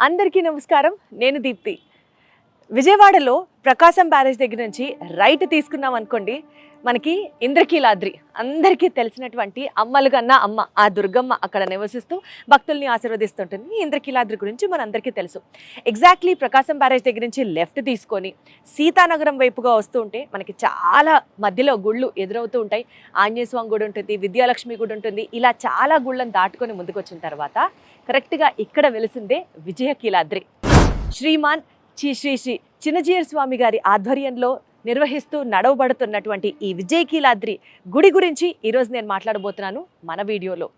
అందరికీ నమస్కారం. నేను దీప్తి. విజయవాడలో ప్రకాశం బ్యారేజ్ దగ్గర నుంచి రైట్ తీసుకున్నాం అనుకోండి, మనకి ఇంద్రకీలాద్రి అందరికీ తెలిసినటువంటి అమ్మలు కన్నా అమ్మ ఆ దుర్గమ్మ అక్కడ నివసిస్తూ భక్తుల్ని ఆశీర్వదిస్తుంటుంది. ఇంద్రకీలాద్రి గురించి మనందరికీ తెలుసు. ఎగ్జాక్ట్లీ ప్రకాశం బ్యారేజ్ దగ్గర నుంచి లెఫ్ట్ తీసుకొని సీతానగరం వైపుగా వస్తూ ఉంటే మనకి చాలా మధ్యలో గుళ్ళు ఎదురవుతూ ఉంటాయి. ఆంజనేయ స్వామి గుడి ఉంటుంది, విద్యాలక్ష్మి గుడి ఉంటుంది. ఇలా చాలా గుళ్ళని దాటుకొని ముందుకు వచ్చిన తర్వాత కరెక్ట్గా ఇక్కడ వెలిసిందే విజయకీలాద్రి. శ్రీమాన్ శ్రీ శ్రీ శ్రీ చిన్నజీయర్ స్వామి గారి ఆధ్వర్యంలో నిర్వహిస్తూ నడవబడుతున్నటువంటి ఈ విజయకీలాద్రి గుడి గురించి ఈరోజు నేను మాట్లాడబోతున్నాను మన వీడియోలో.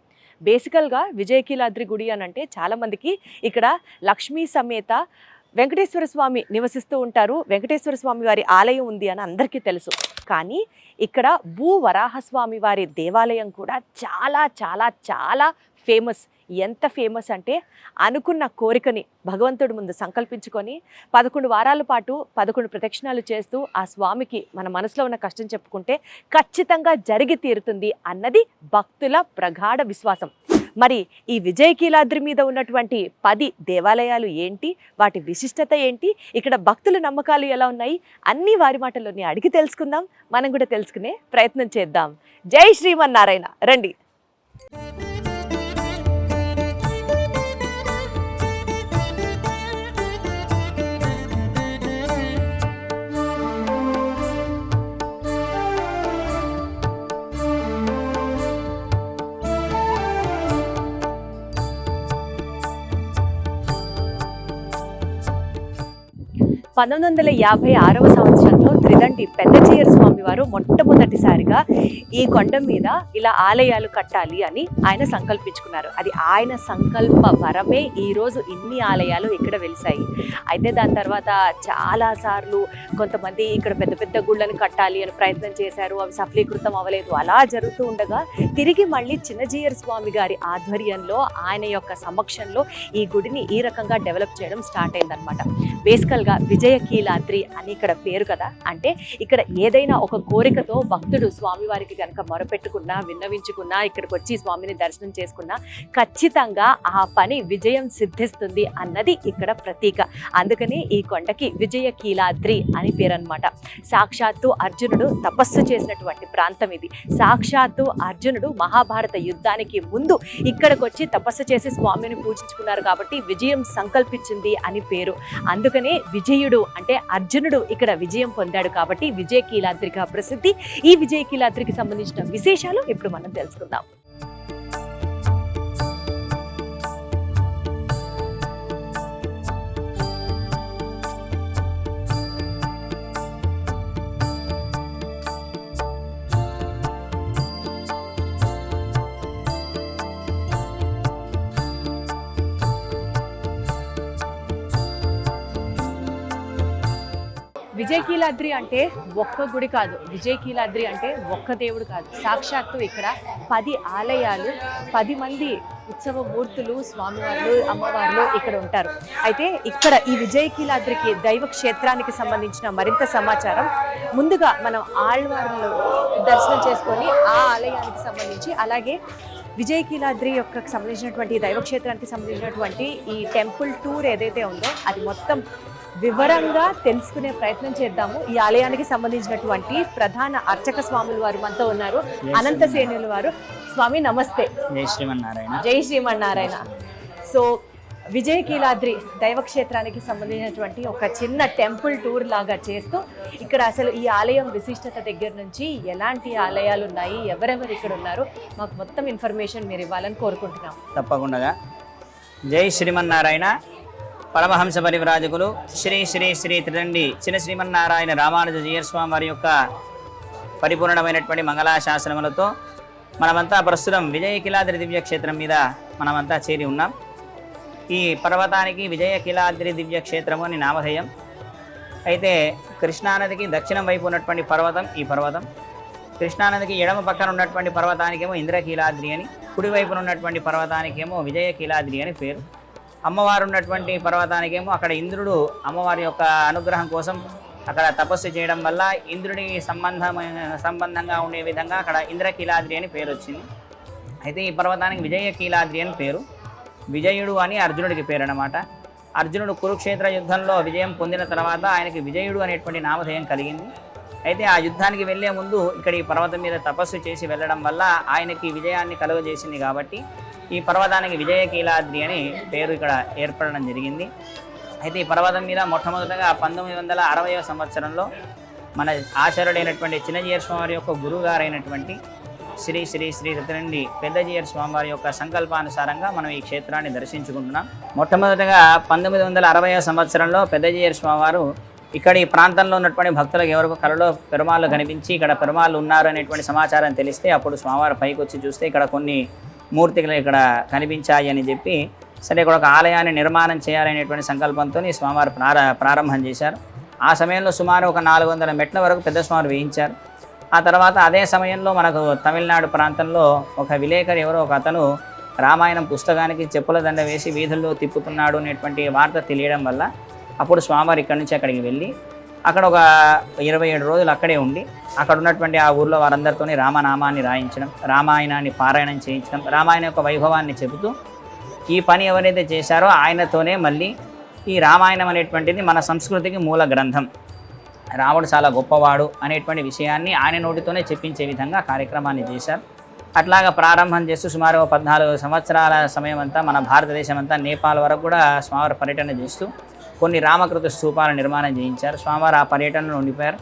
బేసికల్గా విజయకీలాద్రి గుడి అని అంటే చాలామందికి ఇక్కడ లక్ష్మీ సమేత వెంకటేశ్వర స్వామి నివసిస్తూ ఉంటారు. వెంకటేశ్వర స్వామి వారి ఆలయం ఉంది అని అందరికీ తెలుసు. కానీ ఇక్కడ భూవరాహస్వామి వారి దేవాలయం కూడా చాలా చాలా చాలా ఫేమస్. ఎంత ఫేమస్ అంటే అనుకున్న కోరికని భగవంతుడి ముందు సంకల్పించుకొని 11 వారాల పాటు 11 ప్రదక్షిణాలు చేస్తూ ఆ స్వామికి మన మనసులో ఉన్న కష్టం చెప్పుకుంటే ఖచ్చితంగా జరిగి తీరుతుంది అన్నది భక్తుల ప్రగాఢ విశ్వాసం. మరి ఈ విజయకీలాద్రి మీద ఉన్నటువంటి 10 దేవాలయాలు ఏంటి, వాటి విశిష్టత ఏంటి, ఇక్కడ భక్తుల నమ్మకాలు ఎలా ఉన్నాయి, అన్నీ వారి మాటల్లోనే అడిగి తెలుసుకుందాం. మనం కూడా తెలుసుకునే ప్రయత్నం చేద్దాం. జై శ్రీమన్నారాయణ. రండి. పంతొమ్మిది 1956 సంవత్సరంలో త్రిదండి పెద్దజీయర్ స్వామి వారు మొట్టమొదటిసారిగా ఈ కొండ మీద ఇలా ఆలయాలు కట్టాలి అని ఆయన సంకల్పించుకున్నారు. అది ఆయన సంకల్ప వరమే ఈరోజు ఇన్ని ఆలయాలు ఇక్కడ వెలిసాయి. అయితే దాని తర్వాత చాలాసార్లు కొంతమంది ఇక్కడ పెద్ద పెద్ద గుళ్ళని కట్టాలి అని ప్రయత్నం చేశారు. అవి సఫలీకృతం అవ్వలేదు. అలా జరుగుతూ ఉండగా తిరిగి మళ్ళీ చిన్నజీయర్ స్వామి గారి ఆధ్వర్యంలో ఆయన యొక్క సమక్షంలో ఈ గుడిని ఈ రకంగా డెవలప్ చేయడం స్టార్ట్ అయిందనమాట. బేసికల్గా విజయకీలాద్రి అని ఇక్కడ పేరు కదా, అంటే ఇక్కడ ఏదైనా ఒక కోరికతో భక్తుడు స్వామివారికి కనుక మొరపెట్టుకున్నా, విన్నవించుకున్నా, ఇక్కడికి వచ్చి స్వామిని దర్శనం చేసుకున్నా ఖచ్చితంగా ఆ పని విజయం సిద్ధిస్తుంది అన్నది ఇక్కడ ప్రతీక. అందుకని ఈ కొండకి విజయకీలాద్రి అని పేరు అనమాట. సాక్షాత్తు అర్జునుడు తపస్సు చేసినటువంటి ప్రాంతం ఇది. సాక్షాత్తు అర్జునుడు మహాభారత యుద్ధానికి ముందు ఇక్కడికి వచ్చి తపస్సు చేసి స్వామిని పూజించుకున్నారు కాబట్టి విజయం సంకల్పించింది అని పేరు. అందుకనే విజయుడు అంటే అర్జునుడు ఇక్కడ విజయం పొందాడు కాబట్టి విజయకీలాద్రిగా ప్రసిద్ధి. ఈ విజయకీలాద్రికి సంబంధించిన విశేషాలు ఇప్పుడు మనం తెలుసుకుందాం. విజయకీలాద్రి అంటే ఒక్క గుడి కాదు, విజయకీలాద్రి అంటే ఒక్క దేవుడు కాదు. సాక్షాత్తు ఇక్కడ 10 ఆలయాలు, 10 మంది ఉత్సవ మూర్తులు, స్వామివార్లు, అమ్మవార్లు ఇక్కడ ఉంటారు. అయితే ఇక్కడ ఈ విజయకీలాద్రికి దైవ క్షేత్రానికి సంబంధించిన మరింత సమాచారం ముందుగా మనం ఆళ్వార్లు దర్శనం చేసుకొని ఆ ఆలయానికి సంబంధించి, అలాగే విజయకీలాద్రి యొక్క సంబంధించినటువంటి దైవక్షేత్రానికి సంబంధించినటువంటి ఈ టెంపుల్ టూర్ ఏదైతే ఉందో అది మొత్తం వివరంగా తెలుసుకునే ప్రయత్నం చేద్దాము. ఈ ఆలయానికి సంబంధించినటువంటి ప్రధాన అర్చక స్వాములు వారు మనతో ఉన్నారు. అనంత సేనులు వారు. స్వామి నమస్తే. జై శ్రీమన్నారాయణ. జై శ్రీమన్నారాయణ. సో విజయకీలాద్రి దైవక్షేత్రానికి సంబంధించినటువంటి ఒక చిన్న టెంపుల్ టూర్ లాగా చేస్తూ ఇక్కడ అసలు ఈ ఆలయం విశిష్టత దగ్గర నుంచి ఎలాంటి ఆలయాలు ఉన్నాయి, ఎవరెవరు ఇక్కడ ఉన్నారు, మాకు మొత్తం ఇన్ఫర్మేషన్ మీరు ఇవ్వాలని కోరుకుంటున్నాం. తప్పకుండా. జై శ్రీమన్నారాయణ. పరమహంస పరివ్రాజకులు శ్రీ శ్రీ శ్రీ త్రిదండి చిన్న శ్రీమన్నారాయణ రామానుజ జీయర్ స్వామి వారి యొక్క పరిపూర్ణమైనటువంటి మంగళాశాసనములతో మనమంతా ప్రస్తుతం విజయకీలాద్రి దివ్యక్షేత్రం మీద మనమంతా చేరి ఉన్నాం. ఈ పర్వతానికి విజయకీలాద్రి దివ్యక్షేత్రము అని నామధేయం. అయితే కృష్ణానదికి దక్షిణం వైపు ఉన్నటువంటి పర్వతం ఈ పర్వతం. కృష్ణానదికి ఎడమ పక్కన ఉన్నటువంటి పర్వతానికేమో ఇంద్రకీలాద్రి అని, కుడివైపున ఉన్నటువంటి పర్వతానికేమో విజయకీలాద్రి అని పేరు. అమ్మవారు ఉన్నటువంటి పర్వతానికేమో అక్కడ ఇంద్రుడు అమ్మవారి యొక్క అనుగ్రహం కోసం అక్కడ తపస్సు చేయడం వల్ల ఇంద్రుడికి సంబంధంగా ఉండే విధంగా అక్కడ ఇంద్రకీలాద్రి అని పేరు వచ్చింది. అయితే ఈ పర్వతానికి విజయకీలాద్రి అని పేరు. విజయుడు అని అర్జునుడికి పేరు అన్నమాట. అర్జునుడు కురుక్షేత్ర యుద్ధంలో విజయం పొందిన తర్వాత ఆయనకి విజయుడు అనేటువంటి నామధేయం కలిగింది. అయితే ఆ యుద్ధానికి వెళ్లే ముందు ఇక్కడ ఈ పర్వతం మీద తపస్సు చేసి వెళ్ళడం వల్ల ఆయనకి విజయాన్ని కలుగజేసింది కాబట్టి ఈ పర్వతానికి విజయకీలాద్రి అని పేరు ఇక్కడ ఏర్పడడం జరిగింది. అయితే ఈ పర్వతం మీద మొట్టమొదటగా 1960వ సంవత్సరంలో మన ఆచార్యుడైనటువంటి చిన్నజీయర్ స్వామి యొక్క గురువు గారైనటువంటి శ్రీ శ్రీ శ్రీ రుద్రండి పెద్దజీయర్ స్వామివారి యొక్క సంకల్పానుసారంగా మనం ఈ క్షేత్రాన్ని దర్శించుకుంటున్నాం. మొట్టమొదటగా 1960వ సంవత్సరంలో పెద్దజీయర్ స్వామివారు ఇక్కడ ఈ ప్రాంతంలో ఉన్నటువంటి భక్తులకు ఎవరికి కలలో పెరుమాళ్ళు కనిపించి ఇక్కడ పెరుమాళ్ళు ఉన్నారు అనేటువంటి సమాచారం తెలిస్తే అప్పుడు స్వామివారు పైకి వచ్చి చూస్తే ఇక్కడ కొన్ని మూర్తిಗಳು ఇక్కడ కనిపించాయి అని చెప్పి సరే ఇక్కడ ఒక ఆలయాన్ని నిర్మాణం చేయాలనేటువంటి సంకల్పంతో స్వామివారు ప్రారంభం చేశారు. ఆ సమయంలో సుమారు ఒక 400 మెట్ల వరకు పెద్ద స్వామివారు వేయించారు. ఆ తర్వాత అదే సమయంలో మనకు తమిళనాడు ప్రాంతంలో ఒక విలేకరి ఎవరో ఒక అతను రామాయణం పుస్తకానికి చెప్పుల దండ వేసి వీధుల్లో తిప్పుతున్నాడు అనేటువంటి వార్త తెలియడం వల్ల అప్పుడు స్వామివారు ఇక్కడి నుంచి అక్కడికి వెళ్ళి అక్కడ ఒక 27 రోజులు అక్కడే ఉండి అక్కడ ఉన్నటువంటి ఆ ఊర్లో వారందరితో రామనామాన్ని రాయించడం, రామాయణాన్ని పారాయణం చేయించడం, రామాయణ యొక్క వైభవాన్ని చెబుతూ ఈ పని ఎవరైతే చేశారో ఆయనతోనే మళ్ళీ ఈ రామాయణం అనేటువంటిది మన సంస్కృతికి మూల గ్రంథం, రాముడు చాలా గొప్పవాడు అనేటువంటి విషయాన్ని ఆయన నోటితోనే చెప్పించే విధంగా కార్యక్రమాన్ని చేశారు. అట్లాగా ప్రారంభం చేస్తూ సుమారు 14 సంవత్సరాల సమయం అంతా మన భారతదేశం అంతా నేపాల్ వరకు కూడా స్వామివారి పర్యటన చేస్తూ కొన్ని రామకృత స్తూపాల నిర్మాణం చేయించారు. స్వామివారు ఆ పర్యటనలో ఉండిపోయారు.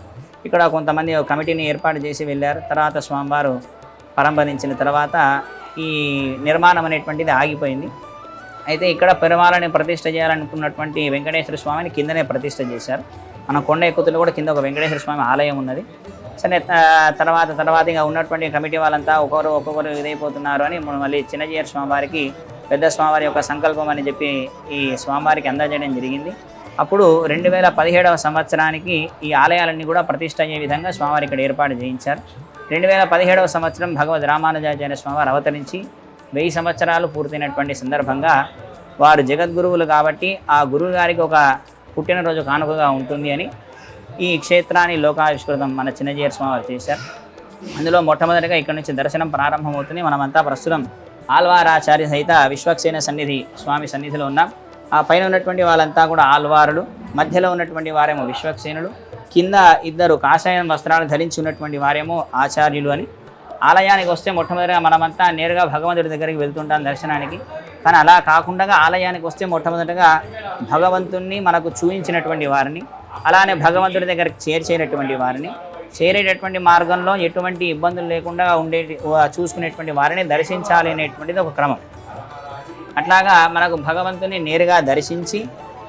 ఇక్కడ కొంతమంది కమిటీని ఏర్పాటు చేసి వెళ్ళారు. తర్వాత స్వామివారు పరంపదించిన తర్వాత ఈ నిర్మాణం అనేటువంటిది ఆగిపోయింది. అయితే ఇక్కడ పెరుమాళని ప్రతిష్ఠ చేయాలనుకున్నటువంటి వెంకటేశ్వర స్వామిని కిందనే ప్రతిష్ఠ చేశారు. మన కొండ ఎక్కుతులు కూడా కింద ఒక వెంకటేశ్వర స్వామి ఆలయం ఉన్నది. సరే తర్వాత ఇంకా ఉన్నటువంటి కమిటీ వాళ్ళంతా ఒక్కొక్కరు ఇదైపోతున్నారు అని మళ్ళీ చిన్నజీయర్ స్వామివారికి పెద్ద స్వామివారి యొక్క సంకల్పం అని చెప్పి ఈ స్వామివారికి అందజేయడం జరిగింది. అప్పుడు 2017వ సంవత్సరానికి ఈ ఆలయాలన్నీ కూడా ప్రతిష్ఠ అయ్యే విధంగా స్వామివారి ఇక్కడ ఏర్పాటు చేయించారు. 2017వ సంవత్సరం భగవద్ రామానుజాచార్య స్వామివారు అవతరించి 1000 సంవత్సరాలు పూర్తయినటువంటి సందర్భంగా వారు జగద్గురువులు కాబట్టి ఆ గురువు గారికి ఒక పుట్టినరోజు కానుకగా ఉంటుంది అని ఈ క్షేత్రాన్ని లోకావిష్కృతం మన చిన్నజీయర్ స్వామివారు చేశారు. అందులో మొట్టమొదటిగా ఇక్కడ నుంచి దర్శనం ప్రారంభమవుతుంది. మనమంతా ప్రస్తుతం ఆల్వారాచార్య సహిత విశ్వక్సేన సన్నిధి స్వామి సన్నిధిలో ఉన్నాం. ఆ పైన ఉన్నటువంటి వాళ్ళంతా కూడా ఆల్వారులు, మధ్యలో ఉన్నటువంటి వారేమో విశ్వక్సేనులు, కింద 2 కాషాయం వస్త్రాలు ధరించి ఉన్నటువంటి వారేమో ఆచార్యులు అని. ఆలయానికి వస్తే మొట్టమొదటిగా మనమంతా నేరుగా భగవంతుడి దగ్గరికి వెళ్తుంటాం దర్శనానికి. కానీ అలా కాకుండా ఆలయానికి వస్తే మొట్టమొదటిగా భగవంతుణ్ణి మనకు చూపించినటువంటి వారిని, అలానే భగవంతుడి దగ్గరికి చేర్చేటటువంటి వారిని, చేరేటటువంటి మార్గంలో ఎటువంటి ఇబ్బందులు లేకుండా చూసుకునేటువంటి వారిని దర్శించాలి అనేటువంటిది ఒక క్రమం. అట్లాగా మనకు భగవంతుని నేరుగా దర్శించి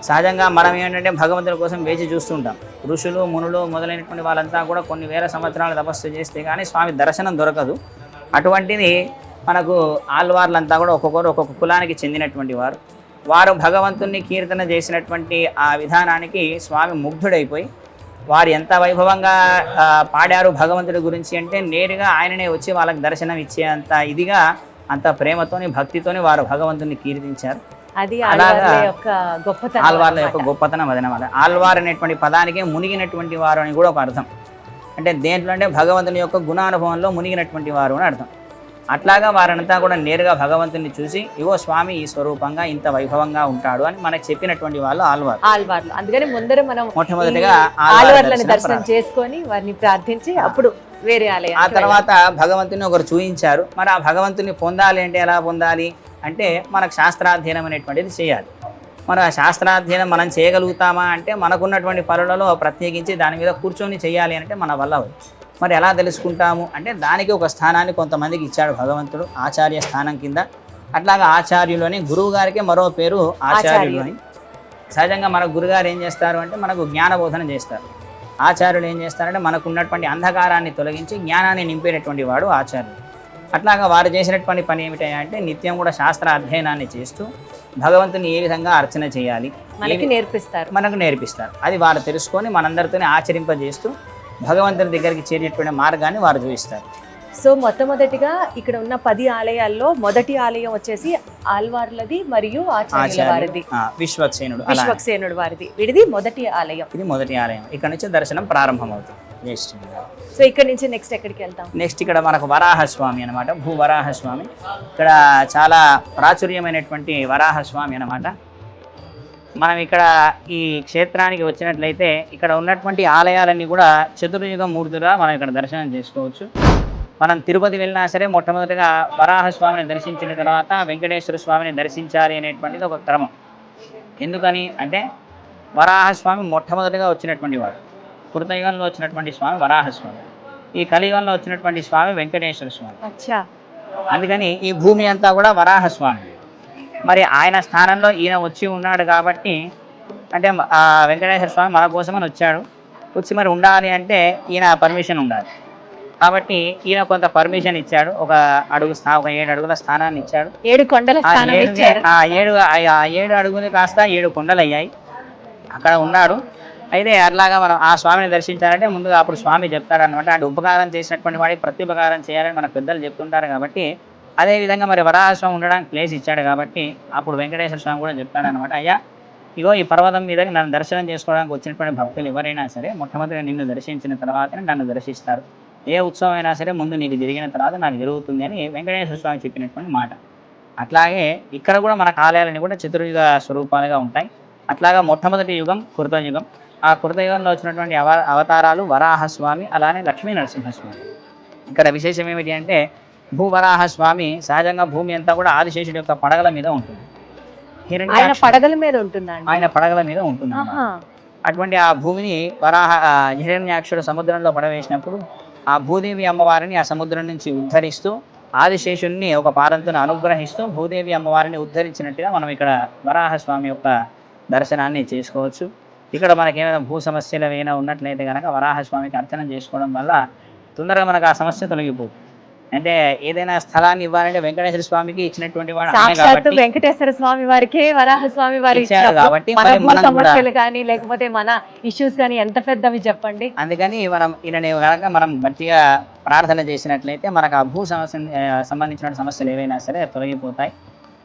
సహజంగా మనం ఏంటంటే భగవంతుడి కోసం వేచి చూస్తుంటాం. ఋషులు మునులు మొదలైనటువంటి వాళ్ళంతా కూడా కొన్ని వేల సంవత్సరాలు తపస్సు చేస్తే కానీ స్వామి దర్శనం దొరకదు. అటువంటిది మనకు ఆల్వార్లంతా కూడా ఒక్కొక్క కులానికి చెందినటువంటి వారు భగవంతుని కీర్తన చేసినటువంటి ఆ విధానానికి స్వామి ముగ్ధుడైపోయి వారు ఎంత వైభవంగా పాడారు భగవంతుడి గురించి అంటే నేరుగా ఆయననే వచ్చి వాళ్ళకి దర్శనం ఇచ్చేంత ఇదిగా అంత ప్రేమతోని భక్తితోని వారు భగవంతుని కీర్తించారు. అది అలాగా ఆల్వార్ల యొక్క గొప్పతనం అదనమాట. ఆల్వార్ అనేటువంటి పదానికి మునిగినటువంటి వారు అని కూడా ఒక అర్థం. అంటే దేంట్లో అంటే భగవంతుని యొక్క గుణానుభవంలో మునిగినటువంటి వారు అని అర్థం. అట్లాగా వారంతా కూడా నేరుగా భగవంతుని చూసి ఇవో స్వామి ఈ స్వరూపంగా ఇంత వైభవంగా ఉంటాడు అని మనకు చెప్పినటువంటి వాళ్ళు ఆల్వార్లు. అందుకని ముందర మనం మొట్టమొదటిగా ఆల్వార్లని దర్శనం చేసుకొని వారిని ప్రార్థించి అప్పుడు వేరే ఆలయం. ఆ తర్వాత భగవంతుని ఒకరు చూపించారు. మరి ఆ భగవంతుని పొందాలి అంటే ఎలా పొందాలి అంటే మనకు శాస్త్రాధ్యయనం అనేటువంటిది చేయాలి. మరి ఆ శాస్త్రాధ్యయనం మనం చేయగలుగుతామా అంటే మనకున్నటువంటి పనులలో ప్రత్యేకించి దాని మీద కూర్చొని చేయాలి అంటే మన వల్ల మరి ఎలా తెలుసుకుంటాము అంటే దానికి ఒక స్థానాన్ని కొంతమందికి ఇచ్చాడు భగవంతుడు, ఆచార్య స్థానం కింద. అట్లాగా ఆచార్యులు అని గురువు గారికి మరో పేరు ఆచార్యులు అని. సహజంగా మన గురుగారు ఏం చేస్తారు అంటే మనకు జ్ఞానబోధన చేస్తారు. ఆచార్యులు ఏం చేస్తారంటే మనకు ఉన్నటువంటి అంధకారాన్ని తొలగించి జ్ఞానాన్ని నింపేటటువంటి వాడు ఆచార్యులు. అట్లాగా వారు చేసినటువంటి పని ఏమిటంటే నిత్యం కూడా శాస్త్ర అధ్యయనాన్ని చేస్తూ భగవంతుని ఏ విధంగా అర్చన చేయాలి మనకు నేర్పిస్తారు. అది వారు తెలుసుకొని మనందరితోనే ఆచరింపజేస్తూ భగవంతుని దగ్గరికి చేరేటువంటి మార్గాన్ని వారు చూపిస్తారు. సో మొట్టమొదటిగా ఇక్కడ ఉన్న 10 ఆలయాల్లో మొదటి ఆలయం వచ్చేసి ఆల్వార్లది మరియు విశ్వక్సేనుడు వారిది. వీడిది మొదటి ఆలయం. ఇది మొదటి ఆలయం. ఇక్కడ నుంచి దర్శనం ప్రారంభం అవుతుంది. సో ఇక్కడ నుంచి నెక్స్ట్ ఎక్కడికి వెళ్తాం? నెక్స్ట్ ఇక్కడ మనకు వరాహస్వామి అనమాట, భూ వరాహస్వామి. ఇక్కడ చాలా ప్రాచుర్యమైనటువంటి వరాహస్వామి అనమాట. మనం ఇక్కడ ఈ క్షేత్రానికి వచ్చినట్లయితే ఇక్కడ ఉన్నటువంటి ఆలయాలన్నీ కూడా చతుర్యుగ మూర్తులుగా మనం ఇక్కడ దర్శనం చేసుకోవచ్చు. మనం తిరుపతి వెళ్ళినా సరే మొట్టమొదటిగా వరాహస్వామిని దర్శించిన తర్వాత వెంకటేశ్వర స్వామిని దర్శించాలి అనేటువంటిది ఒక క్రమం. ఎందుకని అంటే వరాహస్వామి మొట్టమొదటిగా వచ్చినటువంటి వాడు. కృతయుగంలో వచ్చినటువంటి స్వామి వరాహస్వామి, ఈ కలియుగంలో వచ్చినటువంటి స్వామి వెంకటేశ్వర స్వామి. అచ్చా. అందుకని ఈ భూమి అంతా కూడా వరాహస్వామి. మరి ఆయన స్థానంలో ఈయన వచ్చి ఉన్నాడు కాబట్టి అంటే వెంకటేశ్వర స్వామి మన కోసమని వచ్చాడు. వచ్చి మరి ఉండాలి అంటే ఈయన పర్మిషన్ ఉండాలి. కాబట్టి ఈయన కొంత పర్మిషన్ ఇచ్చాడు. ఒక 7 అడుగుల స్థానాన్ని ఇచ్చాడు. 7 కొండల స్థానం ఇచ్చారు. 7 అడుగులు కాస్త 7 కొండలు అయ్యాయి. అక్కడ ఉన్నాడు. అయితే అట్లాగా మనం ఆ స్వామిని దర్శించాలంటే ముందుగా అప్పుడు స్వామి చెప్తాడనమాట. అంటే ఉపకారం చేసినటువంటి వాడికి ప్రత్యుపకారం చేయాలని మన పెద్దలు చెప్తుంటారు. కాబట్టి అదేవిధంగా మరి వరాహస్వామి ఉండడానికి ప్లేస్ ఇచ్చాడు కాబట్టి అప్పుడు వెంకటేశ్వర స్వామి కూడా చెప్తాడనమాట. అయ్యా ఇగో ఈ పర్వతం మీద నన్ను దర్శనం చేసుకోవడానికి వచ్చినటువంటి భక్తులు ఎవరైనా సరే మొట్టమొదటిగా నిన్ను దర్శించిన తర్వాతనే నన్ను దర్శిస్తారు. ఏ ఉత్సవం అయినా సరే ముందు నీకు జరిగిన తర్వాత నాకు జరుగుతుంది అని వెంకటేశ్వర స్వామి చెప్పినటువంటి మాట. అట్లాగే ఇక్కడ కూడా మన ఆలయాలన్నీ కూడా చతుర్యుగ స్వరూపాలుగా ఉంటాయి. అట్లాగా మొట్టమొదటి యుగం కృతయుగం. ఆ కృతయుగంలో వచ్చినటువంటి అవతారాలు వరాహస్వామి, అలానే లక్ష్మీ నరసింహస్వామి. ఇక్కడ విశేషం ఏమిటి అంటే భూవరాహస్వామి సహజంగా భూమి అంతా కూడా ఆదిశేషుడి యొక్క పడగల మీద ఉంటుంది. ఆయన పడగల మీద ఉంటుందండి. ఆయన పడగల మీద ఉంటుంది. అటువంటి ఆ భూమిని హిరణ్యాక్షుడు సముద్రంలో పడవేసినప్పుడు ఆ భూదేవి అమ్మవారిని ఆ సముద్రం నుంచి ఉద్ధరిస్తూ ఆదిశేషుడిని ఒక పాదంతో అనుగ్రహిస్తూ భూదేవి అమ్మవారిని ఉద్ధరించినట్టుగా మనం ఇక్కడ వరాహస్వామి యొక్క దర్శనాన్ని చేసుకోవచ్చు. ఇక్కడ మనకి ఏమైనా భూ సమస్యలు ఏమైనా ఉన్నట్లయితే కనుక వరాహస్వామికి అర్చన చేసుకోవడం వల్ల తొందరగా మనకు ఆ సమస్య తొలగిపోతుంది. అంటే ఏదైనా స్థలాన్ని ఇవ్వాలంటే వెంకటేశ్వర స్వామికి ఇచ్చినటువంటి వాడు సాక్షాత్తు వెంకటేశ్వర స్వామి వారికి వరాహస్వామి వారి కాబట్టి సమస్యలు కానీ లేకపోతే మన ఇష్యూస్ కానీ ఎంత పెద్దవి చెప్పండి. అందుకని మనం ఈయనని కనుక మనం గట్టిగా ప్రార్థన చేసినట్లయితే మనకు ఆ భూ సమస్య సంబంధించిన సమస్యలు ఏవైనా సరే తొలగిపోతాయి.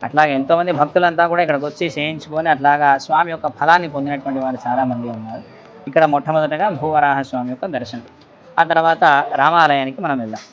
అట్లాగే ఎంతోమంది భక్తులంతా కూడా ఇక్కడికి వచ్చి చేయించుకొని అట్లాగా స్వామి యొక్క ఫలాన్ని పొందినటువంటి వారు చాలామంది ఉన్నారు. ఇక్కడ మొట్టమొదటిగా భూవరాహస్వామి యొక్క దర్శనం. ఆ తర్వాత రామాలయానికి మనం వెళ్దాం.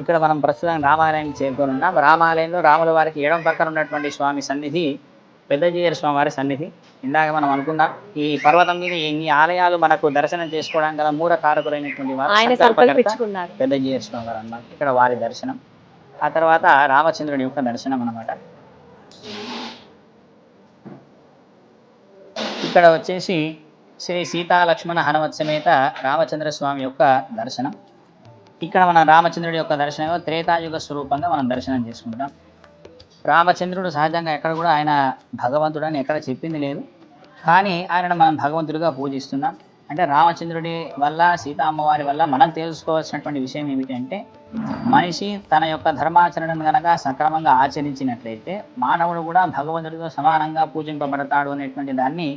ఇక్కడ మనం ప్రస్తుతం రామాలయానికి చేరుకొని ఉన్నాం. రామాలయంలో రాముల వారికి ఎడమ పక్కన ఉన్నటువంటి స్వామి సన్నిధి పెద్దజీయర స్వామి వారి సన్నిధి. ఇందాక మనం అనుకున్నాం ఈ పర్వతం మీద ఎన్ని ఆలయాలు మనకు దర్శనం చేసుకోవడానికి గల మూల కారకులైనటువంటి వారు పెద్దజీయర స్వామి వారు అన్నమాట. ఇక్కడ వారి దర్శనం. ఆ తర్వాత రామచంద్రుడి యొక్క దర్శనం అన్నమాట. ఇక్కడ వచ్చేసి శ్రీ సీతా లక్ష్మణ హనుమత్ సమేత రామచంద్ర స్వామి యొక్క దర్శనం. ఇక్కడ మన రామచంద్రుడి యొక్క దర్శనం త్రేతాయుగ స్వరూపంగా మనం దర్శనం చేసుకుంటాం. రామచంద్రుడు సహజంగా ఎక్కడ కూడా ఆయన భగవంతుడు అని ఎక్కడ చెప్పింది లేదు. కానీ ఆయనను మనం భగవంతుడిగా పూజిస్తున్నాం. అంటే రామచంద్రుడి వల్ల సీతా అమ్మవారి వల్ల మనం తెలుసుకోవాల్సినటువంటి విషయం ఏమిటి అంటే మనిషి తన యొక్క ధర్మాచరణను కనుక సక్రమంగా ఆచరించినట్లయితే మానవుడు కూడా భగవంతుడితో సమానంగా పూజింపబడతాడు అనేటువంటి దాన్ని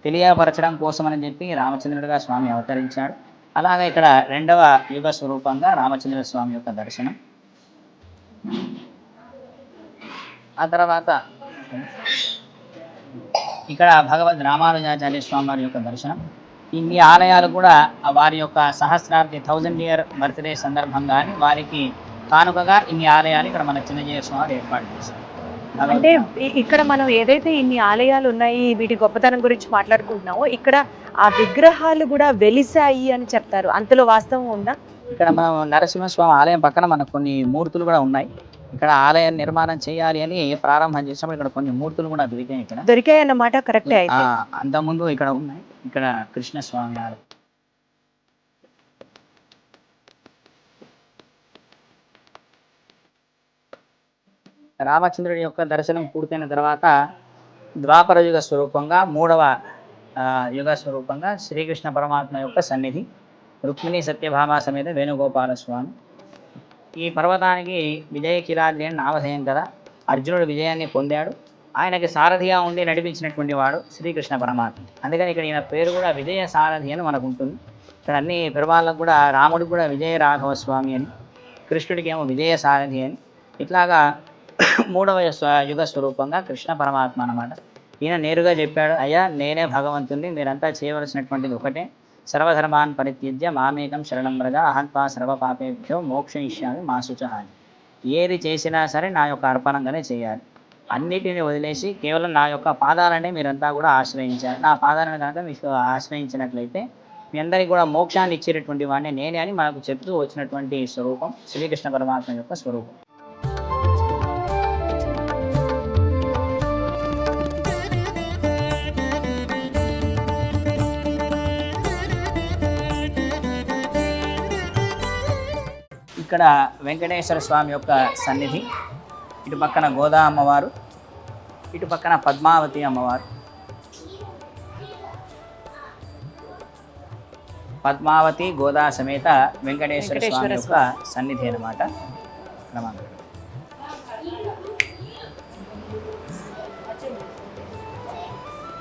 తెలియపరచడం కోసమని చెప్పి రామచంద్రుడిగా స్వామి అవతరించాడు. అలాగే ఇక్కడ 2వ యుగ స్వరూపంగా రామచంద్ర స్వామి యొక్క దర్శనం. ఆ తర్వాత ఇక్కడ భగవద్ రామానుజాచార్య స్వామి వారి యొక్క దర్శనం. ఇన్ని ఆలయాలు కూడా వారి యొక్క సహస్రాబ్ది 1000 year బర్త్డే సందర్భంగా వారికి కానుకగా ఇన్ని ఆలయాలు ఇక్కడ మన చిన్నజీయ స్వామి ఏర్పాటు చేశారు. అంటే ఇక్కడ మనం ఏదైతే ఇన్ని ఆలయాలు ఉన్నాయి వీటి గొప్పతనం గురించి మాట్లాడుకుంటున్నామో ఇక్కడ ఆ విగ్రహాలు కూడా వెలిసాయి అని చెప్తారు. అంతలో వాస్తవం ఉందా? ఇక్కడ మనం నరసింహస్వామి ఆలయం పక్కన మనకు కొన్ని మూర్తులు కూడా ఉన్నాయి. ఇక్కడ ఆలయం నిర్మాణం చేయాలి అని ప్రారంభం చేసినప్పుడు ఇక్కడ కొన్ని మూర్తులు కూడా దొరికాయి అన్నమాట. కరెక్టే. అయితే అంతకుముందు ఇక్కడ ఉన్నాయి. ఇక్కడ కృష్ణస్వామి ఆలయం. రామచంద్రుడి యొక్క దర్శనం పూర్తయిన తర్వాత ద్వాపర యుగ స్వరూపంగా 3వ యుగ స్వరూపంగా శ్రీకృష్ణ పరమాత్మ యొక్క సన్నిధి రుక్మిణి సత్యభామ సమేత వేణుగోపాల స్వామి. ఈ పర్వతానికి విజయ కిరాద్రి అని నామధేయం కదా. అర్జునుడు విజయాన్ని పొందాడు. ఆయనకి సారథిగా ఉండి నడిపించినటువంటి వాడు శ్రీకృష్ణ పరమాత్మ. అందుకని ఇక్కడ ఈయన పేరు కూడా విజయ సారథి అని మనకు ఉంటుంది. ఇక్కడ అన్ని పెరుమాళ్ళకు కూడా రాముడికి కూడా విజయ రాఘవ స్వామి అని, కృష్ణుడికి ఏమో విజయ సారథి అని. ఇట్లాగా మూడవ యుగ స్వరూపంగా కృష్ణ పరమాత్మ అన్నమాట. ఈయన నేరుగా చెప్పాడు, అయ్యా నేనే భగవంతుడిని, మీరంతా చేయవలసినటువంటిది ఒకటే, సర్వధర్మాన్ పరిత్యజ్య మామేకం శరణం వ్రజ అహంత్వా సర్వ పాపేభ్యో మోక్షయిష్యామి మా శుచః అని. ఏది చేసినా సరే నా యొక్క అర్పణంగానే చేయాలి, అన్నిటిని వదిలేసి కేవలం నా యొక్క పాదాలనే మీరంతా కూడా ఆశ్రయించాలి. నా పాదాలను కనుక మీకు ఆశ్రయించినట్లయితే మీ అందరికీ కూడా మోక్షాన్ని ఇచ్చేటటువంటి వాడిని నేనే అని మనకు చెప్తూ వచ్చినటువంటి స్వరూపం శ్రీకృష్ణ పరమాత్మ యొక్క స్వరూపం. ఇక్కడ వెంకటేశ్వర స్వామి యొక్క సన్నిధి, ఇటు పక్కన గోదా అమ్మవారు, ఇటు పక్కన పద్మావతి అమ్మవారు. పద్మావతి గోదా సమేత వెంకటేశ్వర స్వామి యొక్క సన్నిధి అన్నమాట.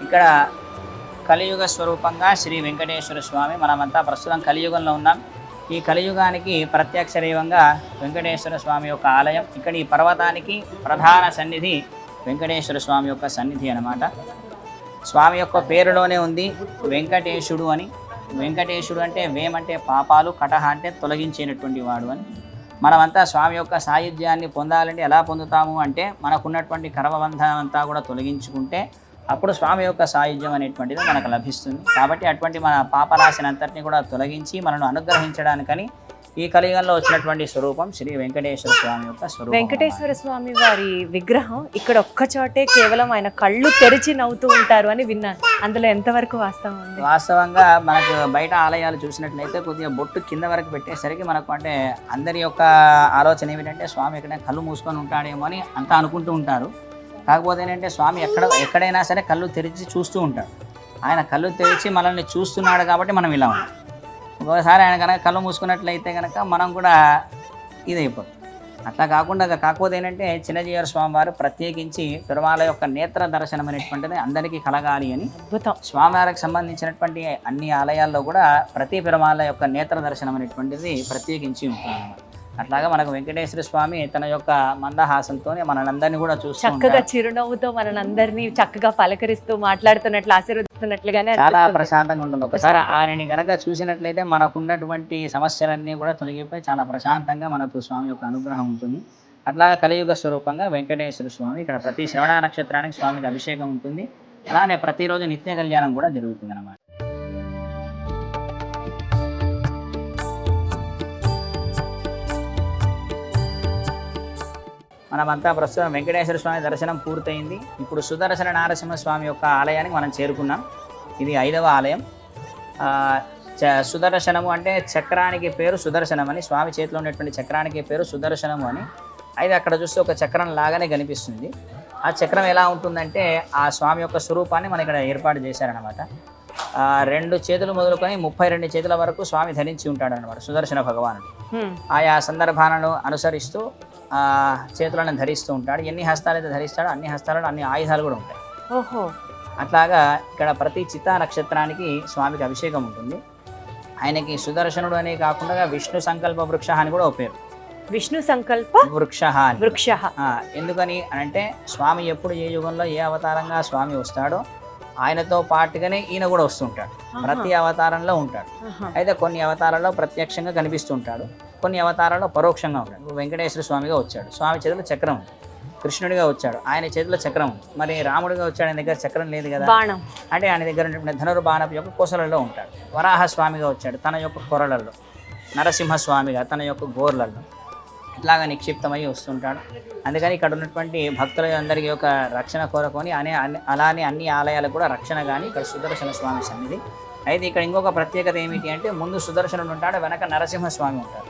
ఇక్కడ కలియుగ స్వరూపంగా శ్రీ వెంకటేశ్వర స్వామి. మనమంతా ప్రస్తుతం కలియుగంలో ఉన్నాం. ఈ కలియుగానికి ప్రత్యక్ష దైవంగా వెంకటేశ్వర స్వామి యొక్క ఆలయం. ఇక్కడ ఈ పర్వతానికి ప్రధాన సన్నిధి వెంకటేశ్వర స్వామి యొక్క సన్నిధి అన్నమాట. స్వామి యొక్క పేరులోనే ఉంది వెంకటేశుడు అని. వెంకటేశుడు అంటే వేమంటే పాపాలు, కటహ అంటే తొలగించేటటువంటి వాడు అని. మనమంతా స్వామి యొక్క సాయుధ్యాన్ని పొందాలంటే ఎలా పొందుతాము అంటే మనకున్నటువంటి కర్మబంధనం అంతా కూడా తొలగించుకుంటే అప్పుడు స్వామి యొక్క సాయుధ్యం అనేటువంటిది మనకు లభిస్తుంది. కాబట్టి అటువంటి మన పాపరాశిని అంతటిని కూడా తొలగించి మనను అనుగ్రహించడానికని ఈ కలియుగంలో వచ్చినటువంటి స్వరూపం శ్రీ వెంకటేశ్వర స్వామి యొక్క స్వరూపం. వెంకటేశ్వర స్వామి వారి విగ్రహం ఇక్కడ ఒక్కచోటే కేవలం ఆయన కళ్ళు తెరిచి నవ్వుతూ ఉంటారు అని విన్నాను. అందులో ఎంతవరకు వాస్తవం ఉంది? వాస్తవంగా మనకు బయట ఆలయాలు చూసినట్లయితే కొద్దిగా బొట్టు కింద వరకు పెట్టేసరికి మనకు అంటే అందరి యొక్క ఆలోచన ఏమిటంటే స్వామి ఎక్కడైనా కళ్ళు మూసుకొని ఉంటాడేమో అని అంతా అనుకుంటూ ఉంటారు. కాకపోతే ఏంటంటే స్వామి ఎక్కడైనా సరే కళ్ళు తెరిచి చూస్తూ ఉంటాడు. ఆయన కళ్ళు తెరిచి మనల్ని చూస్తున్నాడు కాబట్టి మనం ఇలా ఉన్నాం. ఒకసారి ఆయన కనుక కళ్ళు మూసుకున్నట్లయితే కనుక మనం కూడా ఇదైపోతుంది. అట్లా కాకపోతే ఏంటంటే చిన్నజీయర్ స్వామి వారు ప్రత్యేకించి తిరుమల యొక్క నేత్ర దర్శనం అనేటువంటిది అందరికీ కలగాలి అని స్వామివారికి సంబంధించినటువంటి అన్ని ఆలయాల్లో కూడా ప్రతి తిరుమల యొక్క నేత్ర దర్శనం అనేటువంటిది ప్రత్యేకించి ఉంటుంది. అట్లాగా మనకు వెంకటేశ్వర స్వామి తన యొక్క మందహాసంతో మనందరినీ కూడా చూస్తూ చక్కగా చిరునవ్వుతో మనందరినీ చక్కగా పలకరిస్తూ మాట్లాడుతున్నట్లు ఆశీర్వదిస్తున్నట్లుగానే చాలా ప్రశాంతంగా ఉంటుంది. ఒకసారి ఆయనని కనుక చూసినట్లయితే మనకున్నటువంటి సమస్యలన్నీ కూడా తొలగిపోయి చాలా ప్రశాంతంగా మనకు స్వామి యొక్క అనుగ్రహం ఉంటుంది. అట్లా కలియుగ స్వరూపంగా వెంకటేశ్వర స్వామి. ఇక్కడ ప్రతి శ్రవణ నక్షత్రానికి స్వామికి అభిషేకం ఉంటుంది. అలానే ప్రతిరోజు నిత్య కళ్యాణం కూడా జరుగుతుంది అన్నమాట. మనమంతా ప్రస్తుతం వెంకటేశ్వర స్వామి దర్శనం పూర్తయింది. ఇప్పుడు సుదర్శన నారసింహస్వామి యొక్క ఆలయానికి మనం చేరుకున్నాం. ఇది 5వ ఆలయం. సుదర్శనము అంటే చక్రానికి పేరు సుదర్శనం అని, స్వామి చేతిలో ఉన్నటువంటి చక్రానికి పేరు సుదర్శనము అని. అయితే అక్కడ చూస్తే ఒక చక్రం లాగానే కనిపిస్తుంది. ఆ చక్రం ఎలా ఉంటుందంటే ఆ స్వామి యొక్క స్వరూపాన్ని మన ఇక్కడ ఏర్పాటు చేశారనమాట. 2 చేతులు మొదలుకొని 32 చేతుల వరకు స్వామి ధరించి ఉంటాడు అనమాట సుదర్శన భగవానుడు. ఆయా సందర్భాలను అనుసరిస్తూ చేతులను ధరిస్తూ ఉంటాడు. ఎన్ని హస్తాలు అయితే ధరిస్తాడో అన్ని హస్తాలలో అన్ని ఆయుధాలు కూడా ఉంటాయి. ఓహో, అట్లాగా ఇక్కడ ప్రతి చిత్తా నక్షత్రానికి స్వామికి అభిషేకం ఉంటుంది. ఆయనకి సుదర్శనుడు అనే కాకుండా విష్ణు సంకల్ప వృక్ష అని కూడా ఒక పేరు. విష్ణు సంకల్ప వృక్ష ఎందుకని అంటే స్వామి ఎప్పుడు ఏ యుగంలో ఏ అవతారంగా స్వామి వస్తాడో ఆయనతో పాటుగానే ఈయన కూడా వస్తుంటాడు. ప్రతి అవతారంలో ఉంటాడు. అయితే కొన్ని అవతారాల్లో ప్రత్యక్షంగా కనిపిస్తుంటాడు, కొన్ని అవతారాల్లో పరోక్షంగా ఉంటాడు. వెంకటేశ్వర స్వామిగా వచ్చాడు, స్వామి చేతిలో చక్రం ఉంది. కృష్ణుడిగా వచ్చాడు, ఆయన చేతిలో చక్రం ఉంది. మరి రాముడిగా వచ్చాడు, ఆయన దగ్గర చక్రం లేదు కదా, అంటే ఆయన దగ్గర ఉన్నటువంటి ధనుర్బాణపు యొక్క కొసలలో ఉంటాడు. వరాహస్వామిగా వచ్చాడు, తన యొక్క కొరలలో. నరసింహస్వామిగా తన యొక్క గోర్లలో ఇట్లాగా నిక్షిప్తమై వస్తుంటాడు. అందుకని ఇక్కడ ఉన్నటువంటి భక్తుల అందరికీ యొక్క రక్షణ కోరుకొని అలానే అన్ని ఆలయాలకు కూడా రక్షణ కానీ ఇక్కడ సుదర్శన స్వామి సన్నిధి. అయితే ఇక్కడ ఇంకొక ప్రత్యేకత ఏమిటి అంటే ముందు సుదర్శనుడు ఉంటాడు, వెనక నరసింహస్వామి ఉంటాడు.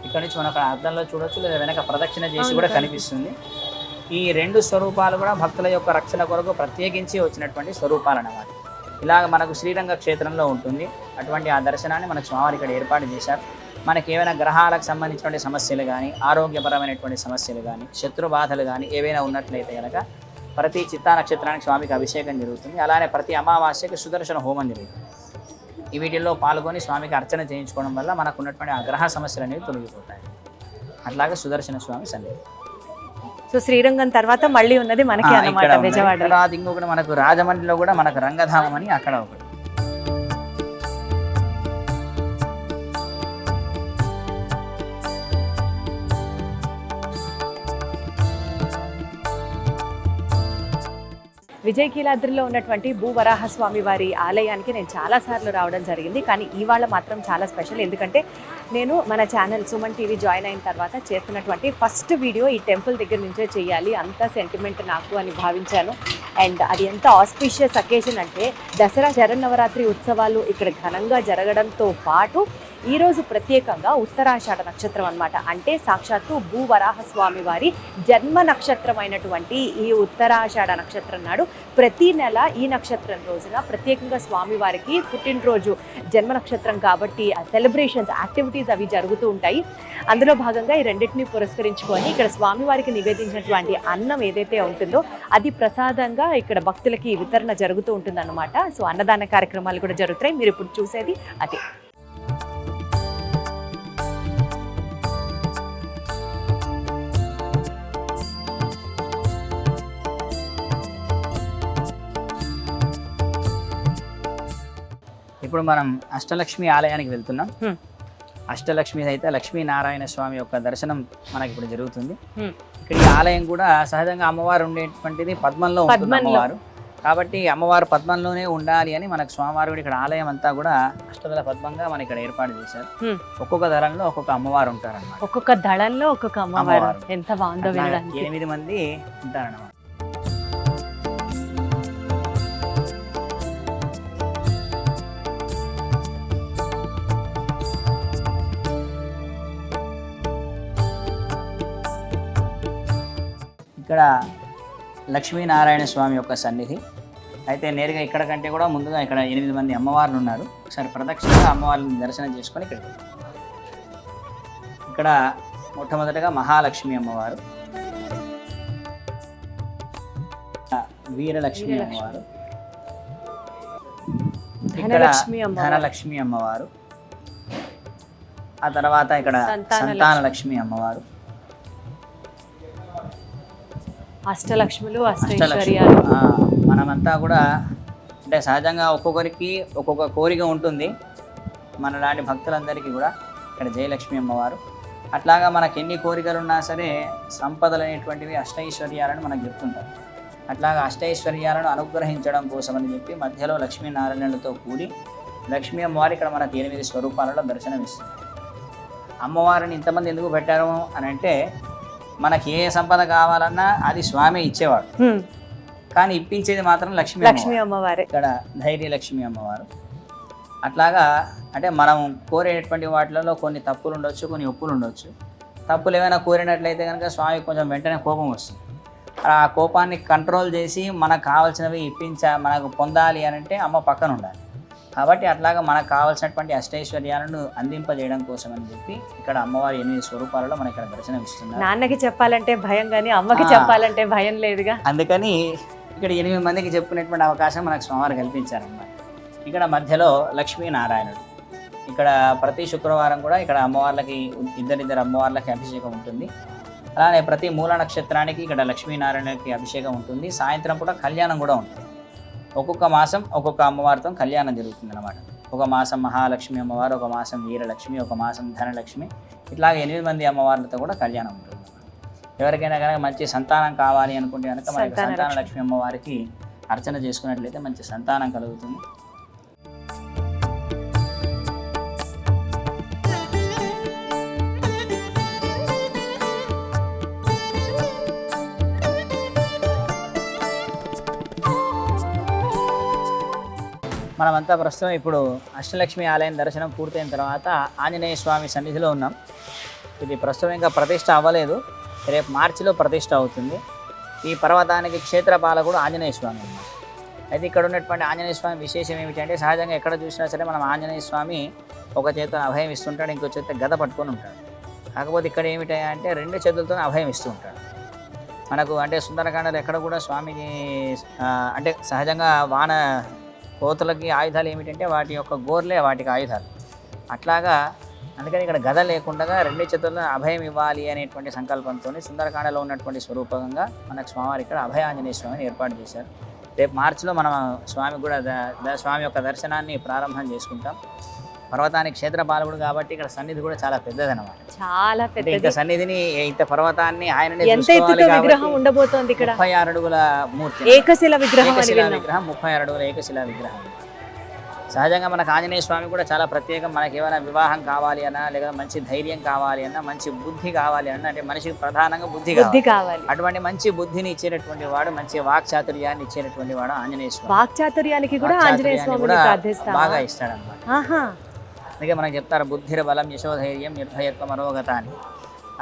ఇక్కడ నుంచి మనం అక్కడ అద్దంలో చూడొచ్చు, లేదా వెనక ప్రదక్షిణ చేసి కూడా కనిపిస్తుంది. ఈ 2 స్వరూపాలు కూడా భక్తుల యొక్క రక్షణ కొరకు ప్రత్యేకించి వచ్చినటువంటి స్వరూపాలు అన్నమాట. ఇలాగ మనకు శ్రీరంగ క్షేత్రంలో ఉంటుంది. అటువంటి ఆ దర్శనాన్ని మనకు స్వామి ఇక్కడ ఏర్పాటు చేశారు. మనకి ఏవైనా గ్రహాలకు సంబంధించినటువంటి సమస్యలు కానీ, ఆరోగ్యపరమైనటువంటి సమస్యలు కానీ, శత్రు బాధలు కానీ ఏవైనా ఉన్నట్లయితే కనుక ప్రతి చిత్తా నక్షత్రానికి స్వామికి అభిషేకం జరుగుతుంది. అలానే ప్రతి అమావాస్యకి సుదర్శన హోమం జరుగుతుంది. ఈ వీటిల్లో పాల్గొని స్వామికి అర్చన చేయించుకోవడం వల్ల మనకు ఉన్నటువంటి ఆ గ్రహ సమస్యలు అనేవి తొలగిపోతాయి. అట్లాగే సుదర్శన స్వామి సన్నిధి. సో శ్రీరంగం తర్వాత మళ్ళీ ఉన్నది మనకి అన్నమాట విజయవాడ. తర్వాత ఇంకొకటి మనకు రాజమండ్రిలో కూడా మనకు రంగధామం అని అక్కడ ఒకటి. విజయకీలాద్రిలో ఉన్నటువంటి భూవరాహస్వామి వారి ఆలయానికి నేను చాలాసార్లు రావడం జరిగింది, కానీ ఇవాళ మాత్రం చాలా స్పెషల్. ఎందుకంటే నేను మన ఛానల్ సుమన్ టీవీ జాయిన్ అయిన తర్వాత చేస్తున్నటువంటి ఫస్ట్ వీడియో ఈ టెంపుల్ దగ్గర నుంచే చేయాలి, అంత సెంటిమెంట్ నాకు అని భావించాను. అండ్ అది ఎంత ఆస్పిషియస్ అకేషన్ అంటే దసరా శరన్నవరాత్రి ఉత్సవాలు ఇక్కడ ఘనంగా జరగడంతో పాటు ఈరోజు ప్రత్యేకంగా ఉత్తరాషాఢ నక్షత్రం అన్నమాట. అంటే సాక్షాత్తు భూవరాహస్వామి వారి జన్మ నక్షత్రం అయినటువంటి ఈ ఉత్తరాషాఢ నక్షత్రం నాడు ప్రతి నెల ఈ నక్షత్రం రోజున ప్రత్యేకంగా స్వామివారికి పుట్టినరోజు జన్మ నక్షత్రం కాబట్టి ఆ సెలబ్రేషన్స్ యాక్టివిటీస్ అవి జరుగుతూ ఉంటాయి. అందులో భాగంగా ఈ రెండింటిని పురస్కరించుకొని ఇక్కడ స్వామివారికి నివేదించినటువంటి అన్నం ఏదైతే ఉంటుందో అది ప్రసాదంగా ఇక్కడ భక్తులకి వితరణ జరుగుతూ ఉంటుందన్నమాట. సో అన్నదాన కార్యక్రమాలు కూడా జరుగుతాయి. మీరు ఇప్పుడు చూసేది అదే. ఇప్పుడు మనం అష్టలక్ష్మి ఆలయానికి వెళ్తున్నాం. అష్టలక్ష్మి అయితే లక్ష్మీనారాయణ స్వామి యొక్క దర్శనం మనకి ఇప్పుడు జరుగుతుంది. ఇక్కడ ఈ ఆలయం కూడా సహజంగా అమ్మవారు ఉండేటువంటిది పద్మంలో ఉంటుంది అమ్మవారు, కాబట్టి అమ్మవారు పద్మంలోనే ఉండాలి అని మనకు స్వామివారు కూడా ఇక్కడ ఆలయం అంతా కూడా అష్టదళ పద్మంగా మన ఇక్కడ ఏర్పాటు చేశారు. ఒక్కొక్క దళంలో ఒక్కొక్క అమ్మవారు ఉంటారన్నమాట. ఒక్కొక్క దళంలో ఒక్కొక్క అమ్మవారు. ఎంత బాగుందో వినడానికి. 8 మంది ఉంటారన్నమాట. ఇక్కడ లక్ష్మీనారాయణ స్వామి యొక్క సన్నిధి. అయితే నేరుగా ఇక్కడ కంటే కూడా ముందుగా ఇక్కడ 8 మంది అమ్మవార్లు ఉన్నారు. ఒకసారి ప్రదక్షిణగా అమ్మవారిని దర్శనం చేసుకొని ఇక్కడికి. ఇక్కడ మొట్టమొదటిగా మహాలక్ష్మి అమ్మవారు, వీరలక్ష్మి అమ్మవారు, ఇక్కడ ధనలక్ష్మి అమ్మవారు, ఆ తర్వాత ఇక్కడ సంతాన లక్ష్మి అమ్మవారు, అష్టలక్ష్ములు, అష్టైశ్వర్యాలు. మనమంతా కూడా అంటే సహజంగా ఒక్కొక్కరికి ఒక్కొక్క కోరిక ఉంటుంది. మన లాంటి భక్తులందరికీ కూడా ఇక్కడ జయలక్ష్మి అమ్మవారు. అట్లాగా మనకు ఎన్ని కోరికలు ఉన్నా సరే సంపదలు అనేటువంటివి అష్టైశ్వర్యాలను మనకు చెప్తుంటారు. అట్లాగా అష్టైశ్వర్యాలను అనుగ్రహించడం కోసమని చెప్పి మధ్యలో లక్ష్మీనారాయణలతో కూడి లక్ష్మీ అమ్మవారు ఇక్కడ మనకు 8 స్వరూపాలలో దర్శనమిస్తుంది. అమ్మవారిని ఇంతమంది ఎందుకు పెట్టారు అని అంటే మనకి ఏ సంపద కావాలన్నా అది స్వామి ఇచ్చేవాడు, కానీ ఇప్పించేది మాత్రం లక్ష్మీ అమ్మవారు. ఇక్కడ ధైర్య లక్ష్మీ అమ్మవారు. అట్లాగా అంటే మనం కోరేటువంటి వాటిలో కొన్ని తప్పులు ఉండొచ్చు, కొన్ని ఒప్పులు ఉండొచ్చు. తప్పులు ఏమైనా కోరినట్లయితే కనుక స్వామి కొంచెం వెంటనే కోపం వస్తుంది. ఆ కోపాన్ని కంట్రోల్ చేసి మనకు కావాల్సినవి మనకు పొందాలి అని అంటే అమ్మ పక్కన ఉండాలి. కాబట్టి అట్లాగా మనకు కావాల్సినటువంటి అష్టైశ్వర్యాలను అందింపజేయడం కోసం అని చెప్పి ఇక్కడ అమ్మవారి 8 స్వరూపాలలో మనకి ఇక్కడ దర్శనం ఇస్తున్నారు. నాన్నకి చెప్పాలంటే భయం, కానీ అమ్మకి చెప్పాలంటే భయం లేదుగా. అందుకని ఇక్కడ 8 మందికి చెప్పుకునేటువంటి అవకాశం మనకు స్వామివారు కల్పించారన్నమాట. ఇక్కడ మధ్యలో లక్ష్మీనారాయణుడు. ఇక్కడ ప్రతి శుక్రవారం కూడా ఇక్కడ అమ్మవార్లకి ఇద్దరిద్దరు అమ్మవార్లకి అభిషేకం ఉంటుంది. అలానే ప్రతి మూల నక్షత్రానికి ఇక్కడ లక్ష్మీనారాయణకి అభిషేకం ఉంటుంది. సాయంత్రం కూడా కళ్యాణం కూడా ఉంటుంది. ఒక్కొక్క మాసం ఒక్కొక్క అమ్మవారితో కళ్యాణం జరుగుతుంది అన్నమాట. ఒక మాసం మహాలక్ష్మి అమ్మవారు, ఒక మాసం వీరలక్ష్మి, ఒక మాసం ధనలక్ష్మి, ఇట్లాగే 8 మంది అమ్మవార్లతో కూడా కళ్యాణం ఉంటుంది. ఎవరికైనా కనుక మంచి సంతానం కావాలి అనుకుంటే కనుక మనకి సంతాన లక్ష్మి అమ్మవారికి అర్చన చేసుకున్నట్లయితే మంచి సంతానం కలుగుతుంది. మనమంతా ప్రస్తుతం ఇప్పుడు అష్టలక్ష్మి ఆలయం దర్శనం పూర్తయిన తర్వాత ఆంజనేయ స్వామి సన్నిధిలో ఉన్నాం. ఇది ప్రస్తుతం ఇంకా ప్రతిష్ట అవ్వలేదు, రేపు మార్చిలో ప్రతిష్ట అవుతుంది. ఈ పర్వతానికి క్షేత్రపాలకుడు ఆంజనేయ స్వామి అన్నమాట. అయితే ఇక్కడ ఉన్నటువంటి ఆంజనేయ స్వామి విశేషం ఏమిటంటే సహజంగా ఎక్కడ చూసినా సరే మనం ఆంజనేయ స్వామి ఒక చేత అభయం ఇస్తుంటాడు, ఇంకో చేత గద పట్టుకొని ఉంటాడు. కాకపోతే ఇక్కడ ఏమిటంటే 2 చేతులతో అభయం ఇస్తూ ఉంటాడు మనకు. అంటే సుందరకాండలో ఎక్కడ కూడా స్వామిని అంటే సహజంగా వాన కోతులకి ఆయుధాలు ఏమిటంటే వాటి యొక్క గోర్లే వాటికి ఆయుధాలు. అట్లాగా అందుకని ఇక్కడ గద లేకుండా రెండు చేతుల్లో అభయం ఇవ్వాలి అనేటువంటి సంకల్పంతో సుందరకాండలో ఉన్నటువంటి స్వరూపంగా మనకు స్వామివారి ఇక్కడ అభయ ఆంజనేయ స్వామిని ఏర్పాటు చేశారు. రేపు మార్చిలో మనం స్వామి కూడా స్వామి యొక్క దర్శనాన్ని ప్రారంభం చేసుకుంటాం. పర్వతానికి క్షేత్రపాలకుడు కాబట్టి ఇక్కడ సన్నిధి కూడా చాలా పెద్దదన్నమాట. చాలా పెద్ద ఇంత సన్నిధిని ఇంత పర్వతాన్ని ఆయననే ఎంత ఎత్తుతో విగ్రహం ఉండబోతోంది ఇక్కడ? 36 అడుగుల మూర్తి, ఏకశిల విగ్రహం అని ఏకశిలా విన్నాం. విగ్రహం, 36 అడుగుల ఏకశిలా విగ్రహం. సహజంగా మనకు ఆంజనేయ స్వామి కూడా చాలా ప్రత్యేకం. మనకి ఏమైనా వివాహం కావాలి అన్నా, లేదా మంచి ధైర్యం కావాలి అన్నా, మంచి బుద్ధి కావాలి అన్నా, అంటే మనిషికి ప్రధానంగా బుద్ధి కావాలి. అటువంటి మంచి బుద్ధిని ఇచ్చేటటువంటి వాడు, మంచి వాక్చాతుర్యాన్ని ఇచ్చేటటువంటి వాడు ఆంజనేయ స్వామి. వాక్చాతుర్యానికి కూడా ఆంజనేయ స్వామిని ప్రార్థిస్తాం. బాగా ఇస్తాడన్నమాట. అందుకే మనకు చెప్తారు బుద్ధిర బలం యశోధైర్యం నిర్భయత్వం అరోగత అని.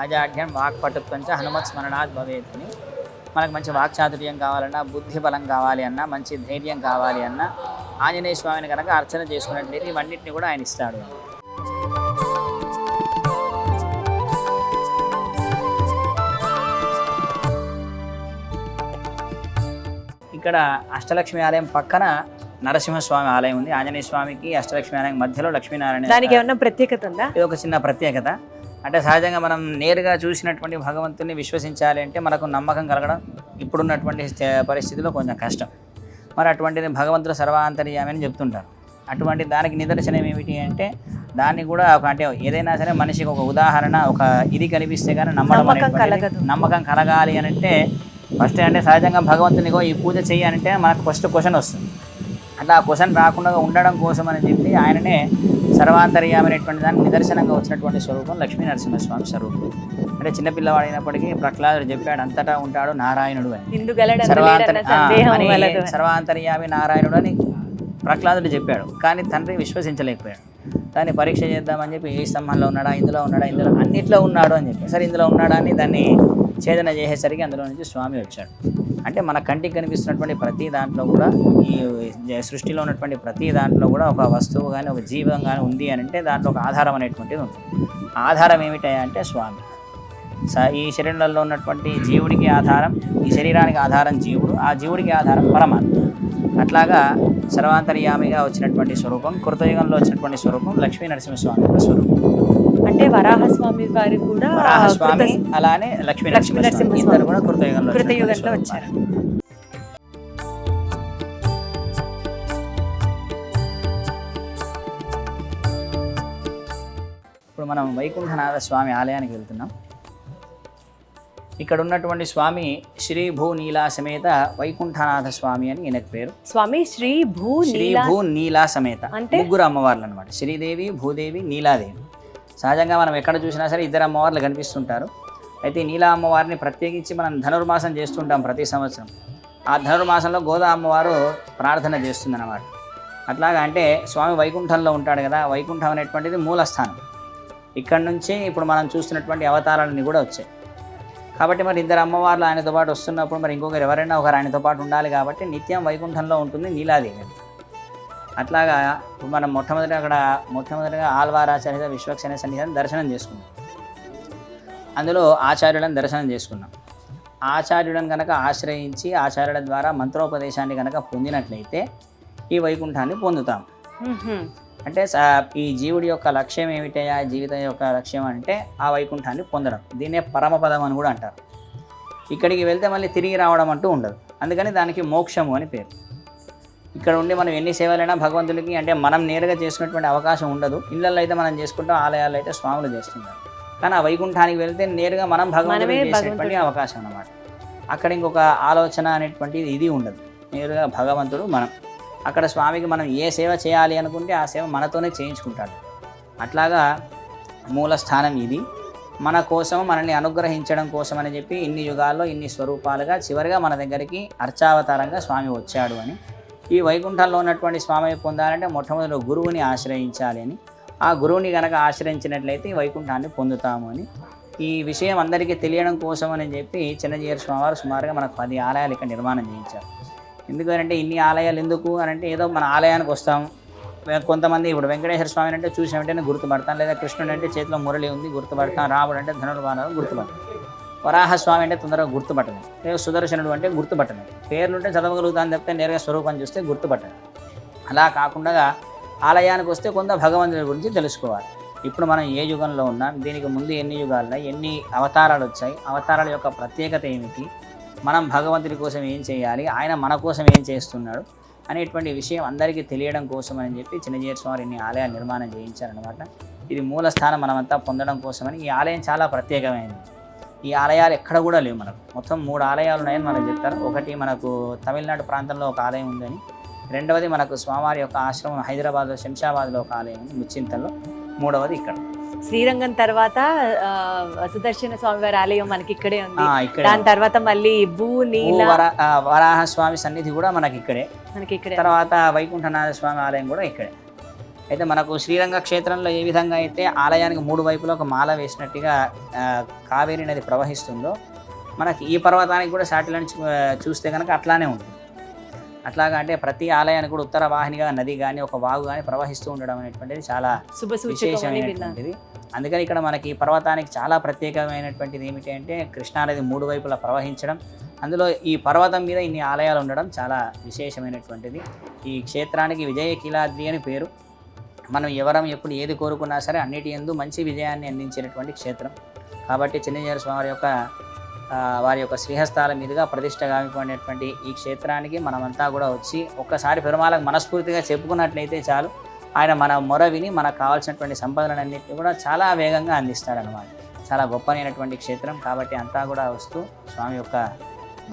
అజాఢ్యం వాక్పటుత్వంచ హనుమత్ స్మరణాత్ భవేత్ అని. మనకు మంచి వాక్చాతుర్యం కావాలన్నా, బుద్ధి బలం కావాలి అన్నా, మంచి ధైర్యం కావాలి అన్నా ఆంజనేయ స్వామిని కనుక అర్చన చేసుకున్నట్లయితే ఇవన్నింటినీ కూడా ఆయన ఇస్తాడు. ఇక్కడ అష్టలక్ష్మి ఆలయం పక్కన నరసింహస్వామి ఆలయం ఉంది. ఆంజనేయ స్వామికి అష్టలక్ష్మి ఆలయం మధ్యలో లక్ష్మీనారాయణ. దానికి ఏమన్నా ప్రత్యేకత ఉందా? ఇది ఒక చిన్న ప్రత్యేకత. అంటే సహజంగా మనం నేరుగా చూసినటువంటి భగవంతుని విశ్వసించాలి అంటే మనకు నమ్మకం కలగడం ఇప్పుడున్నటువంటి పరిస్థితిలో కొంచెం కష్టం. మరి అటువంటిది భగవంతుడు సర్వాంతర్యామి అని చెప్తుంటారు. అటువంటి దానికి నిదర్శనం ఏమిటి అంటే దాన్ని కూడా ఒక అంటే ఏదైనా సరే మనిషికి ఒక ఉదాహరణ, ఒక ఇది కనిపిస్తే కానీ నమ్మకం కలగాలి అని అంటే ఫస్ట్ అంటే సహజంగా భగవంతునికో ఈ పూజ చేయాలంటే మనకు ఫస్ట్ క్వశ్చన్ వస్తుంది. అట్లా ఆ క్వశ్చన్ రాకుండా ఉండడం కోసం అని చెప్పి ఆయననే సర్వాంతర్యామి అనేటువంటి దానికి నిదర్శనంగా వచ్చినటువంటి స్వరూపం లక్ష్మీ నరసింహస్వామి స్వరూపం. అంటే చిన్నపిల్లవాడు అయినప్పటికీ ప్రహ్లాదుడు చెప్పాడు అంతటా ఉంటాడు నారాయణుడు అని. సర్వాంతర్యామి నారాయణుడు అని ప్రహ్లాదుడు చెప్పాడు. కానీ తండ్రి విశ్వసించలేకపోయాడు. దాన్ని పరీక్ష చేద్దామని చెప్పి ఏ స్తంభంలో ఉన్నాడా, ఇందులో అన్నిట్లో ఉన్నాడు అని చెప్పి సరే ఇందులో ఉన్నాడా అని దాన్ని ఛేదన చేసేసరికి అందులో నుంచి స్వామి వచ్చాడు. అంటే మన కంటికి కనిపిస్తున్నటువంటి ప్రతి దాంట్లో కూడా ఈ సృష్టిలో ఉన్నటువంటి ప్రతి దాంట్లో కూడా ఒక వస్తువు కానీ ఒక జీవం కానీ ఉంది అని అంటే దాంట్లో ఒక ఆధారం అనేటువంటిది ఉంటుంది. ఆధారం ఏమిటంటే స్వామి. ఈ శరీరంలో ఉన్నటువంటి జీవుడికి ఆధారం, ఈ శరీరానికి ఆధారం జీవుడు, ఆ జీవుడికి ఆధారం పరమాత్మ. అట్లాగా సర్వాంతర్యామిగా వచ్చినటువంటి స్వరూపం, కృతయుగంలో వచ్చినటువంటి స్వరూపం లక్ష్మీ నరసింహస్వామి స్వరూపం. అంటే వరాహస్వామి వారి కూడా వరాహస్వామి అలానే లక్ష్మీ నరసింహస్వామి ఇద్దరు కూడా కృతయుగంలో వచ్చారు. ఇప్పుడు మనం వైకుంఠనాథ స్వామి ఆలయానికి వెళ్తున్నాం. ఇక్కడ ఉన్నటువంటి స్వామి శ్రీ భూ నీలా సమేత వైకుంఠనాథ స్వామి అని ఈయనకు పేరు. స్వామి శ్రీ భూ నీలా సమేత, ముగ్గురు అమ్మవార్లు అనమాట. శ్రీదేవి, భూదేవి, నీలాదేవి. సహజంగా మనం ఎక్కడ చూసినా సరే ఇద్దరు అమ్మవార్లు కనిపిస్తుంటారు. అయితే నీలా అమ్మవారిని ప్రత్యేకించి మనం ధనుర్మాసం చేస్తుంటాం ప్రతి సంవత్సరం. ఆ ధనుర్మాసంలో గోదా అమ్మవారు ప్రార్థన చేస్తుందన్నమాట. అట్లాగా అంటే స్వామి వైకుంఠంలో ఉంటాడు కదా, వైకుంఠం అనేటువంటిది మూలస్థానం. ఇక్కడ నుంచి ఇప్పుడు మనం చూస్తున్నటువంటి అవతారాలన్నీ కూడా వచ్చాయి. కాబట్టి మరి ఇద్దరు అమ్మవార్లు ఆయనతో పాటు వస్తున్నప్పుడు మరి ఇంకొకరు ఎవరైనా ఒకరు ఆయనతో పాటు ఉండాలి. కాబట్టి నిత్యం వైకుంఠంలో ఉంటుంది నీలాదేవి. అట్లాగా మనం మొట్టమొదటిగా ఆళ్వారాచార్య విశ్వక్సేన సన్నిధానం దర్శనం చేసుకున్నాం. అందులో ఆచార్యులను దర్శనం చేసుకున్నాం. ఆచార్యులను కనుక ఆశ్రయించి ఆచార్యుల ద్వారా మంత్రోపదేశాన్ని కనుక పొందినట్లయితే ఈ వైకుంఠాన్ని పొందుతాం. అంటే ఈ జీవుడి యొక్క లక్ష్యం ఏమిటయా, జీవితం యొక్క లక్ష్యం అంటే ఆ వైకుంఠాన్ని పొందడం. దీన్నే పరమపదం అని కూడా అంటారు. ఇక్కడికి వెళ్తే మళ్ళీ తిరిగి రావడం అంటూ ఉండదు. అందుకని దానికి మోక్షము అని పేరు. ఇక్కడ ఉండి మనం ఎన్ని సేవలైనా భగవంతుడికి అంటే మనం నేరుగా చేసుకునేటువంటి అవకాశం ఉండదు. ఇళ్ళల్లో అయితే మనం చేసుకుంటాం, ఆలయాల్లో అయితే స్వాములు చేస్తుంటారు. కానీ ఆ వైకుంఠానికి వెళ్తే నేరుగా మనం భగవంతుడికి చేసేటువంటి అవకాశం అన్నమాట. అక్కడ ఇంకొక ఆలోచన అనేటువంటిది ఇది ఉండదు. నేరుగా భగవంతుడు మనం. అక్కడ స్వామికి మనం ఏ సేవ చేయాలి అనుకుంటే ఆ సేవ మనతోనే చేయించుకుంటాడు. అట్లాగా మూల స్థానం ఇది. మన కోసం మనల్ని అనుగ్రహించడం కోసం అని చెప్పి ఇన్ని యుగాల్లో ఇన్ని స్వరూపాలుగా చివరిగా మన దగ్గరికి అర్చావతారంగా స్వామి వచ్చాడు అని. ఈ వైకుంఠంలో ఉన్నటువంటి స్వామిని పొందాలంటే మొట్టమొదటి గురువుని ఆశ్రయించాలి అని. ఆ గురువుని కనుక ఆశ్రయించినట్లయితే ఈ వైకుంఠాన్ని పొందుతాము అని. ఈ విషయం అందరికీ తెలియడం కోసం అని చెప్పి చిన్నజీయర్ స్వామివారు సుమారుగా మనకు 10 ఆలయాలు ఇక్కడ నిర్మాణం చేయించారు. ఎందుకంటే ఇన్ని ఆలయాలు ఎందుకు అని అంటే ఏదో మన ఆలయానికి వస్తాం. కొంతమంది ఇప్పుడు వెంకటేశ్వర స్వామిని అంటే చూసిన వెంటనే గుర్తుపడతాం, లేదా కృష్ణుడు అంటే చేతిలో మురళి ఉంది గుర్తుపడతాం, రాముడు అంటే ధనుర్బాణం గుర్తుపడతాం, వరాహస్వామి అంటే తొందరగా గుర్తుపట్టదు, లేదా సుదర్శనుడు అంటే గుర్తుపట్టదు. పేర్లుంటే చదవగలుగుతాను చెప్తే నేరుగా స్వరూపం చూస్తే గుర్తుపట్టదు. అలా కాకుండా ఆలయానికి వస్తే కొంత భగవంతుడి గురించి తెలుసుకోవాలి. ఇప్పుడు మనం ఏ యుగంలో ఉన్నాం, దీనికి ముందు ఎన్ని యుగాలు, ఎన్ని అవతారాలు వచ్చాయి, అవతారాల యొక్క ప్రత్యేకత ఏమిటి, మనం భగవంతుడి కోసం ఏం చేయాలి, ఆయన మన కోసం ఏం చేస్తున్నాడు అనేటువంటి విషయం అందరికీ తెలియడం కోసం అని చెప్పి చిన్నజీయర్ స్వామి ఇన్ని ఆలయాలు నిర్మాణం చేయించారనమాట. ఇది మూల స్థానం మనమంతా పొందడం కోసమని. ఈ ఆలయం చాలా ప్రత్యేకమైనది. ఈ ఆలయాలు ఎక్కడ కూడా లేవు. మనకు మొత్తం 3 ఆలయాలు ఉన్నాయని మనకు చెప్తారు. ఒకటి మనకు తమిళనాడు ప్రాంతంలో ఒక ఆలయం ఉందని, రెండవది మనకు స్వామివారి యొక్క ఆశ్రమం హైదరాబాద్లో శంషాబాద్లో ఒక ఆలయం ఉంది, ముచ్చింతల్లో, మూడవది ఇక్కడ శ్రీరంగం తర్వాత సుదర్శన స్వామివారి ఆలయం మనకి ఇక్కడే ఉంది. ఇక్కడ దాని తర్వాత మళ్ళీ వరాహ స్వామి సన్నిధి కూడా మనకి ఇక్కడే. మనకి తర్వాత వైకుంఠనాథ స్వామి ఆలయం కూడా ఇక్కడే. అయితే మనకు శ్రీరంగ క్షేత్రంలో ఏ విధంగా అయితే ఆలయానికి 3 వైపులా ఒక మాల వేసినట్టుగా కావేరీ నది ప్రవహిస్తుందో, మనకి ఈ పర్వతానికి కూడా సాటిలైట్ చూస్తే కనుక అట్లానే ఉంటుంది. అట్లాగా అంటే ప్రతి ఆలయానికి కూడా ఉత్తర వాహినిగా నది కానీ ఒక వాగు కానీ ప్రవహిస్తూ ఉండడం అనేటువంటిది చాలా విశేషమైనటువంటిది. అందుకని ఇక్కడ మనకి ఈ పర్వతానికి చాలా ప్రత్యేకమైనటువంటిది ఏమిటి అంటే కృష్ణానది 3 వైపులా ప్రవహించడం, అందులో ఈ పర్వతం మీద ఇన్ని ఆలయాలు ఉండడం చాలా విశేషమైనటువంటిది. ఈ క్షేత్రానికి విజయకీలాద్రి అని పేరు. మనం ఎవరం ఎప్పుడు ఏది కోరుకున్నా సరే అన్నిటి యందు మంచి విజయాన్ని అందించినటువంటి క్షేత్రం. కాబట్టి చిన్నజీయర్ స్వామి యొక్క వారి యొక్క శ్రీహస్తాల మీదుగా ప్రతిష్టగామిపోయినటువంటి ఈ క్షేత్రానికి మనమంతా కూడా వచ్చి ఒక్కసారి పెరుమాళకు మనస్ఫూర్తిగా చెప్పుకున్నట్లయితే చాలు, ఆయన మన మొర విని మనకు కావాల్సినటువంటి సంపదలన్నింటినీ కూడా చాలా వేగంగా అందిస్తాడనమాట. చాలా గొప్పనైనటువంటి క్షేత్రం. కాబట్టి అంతా కూడా వస్తూ స్వామి యొక్క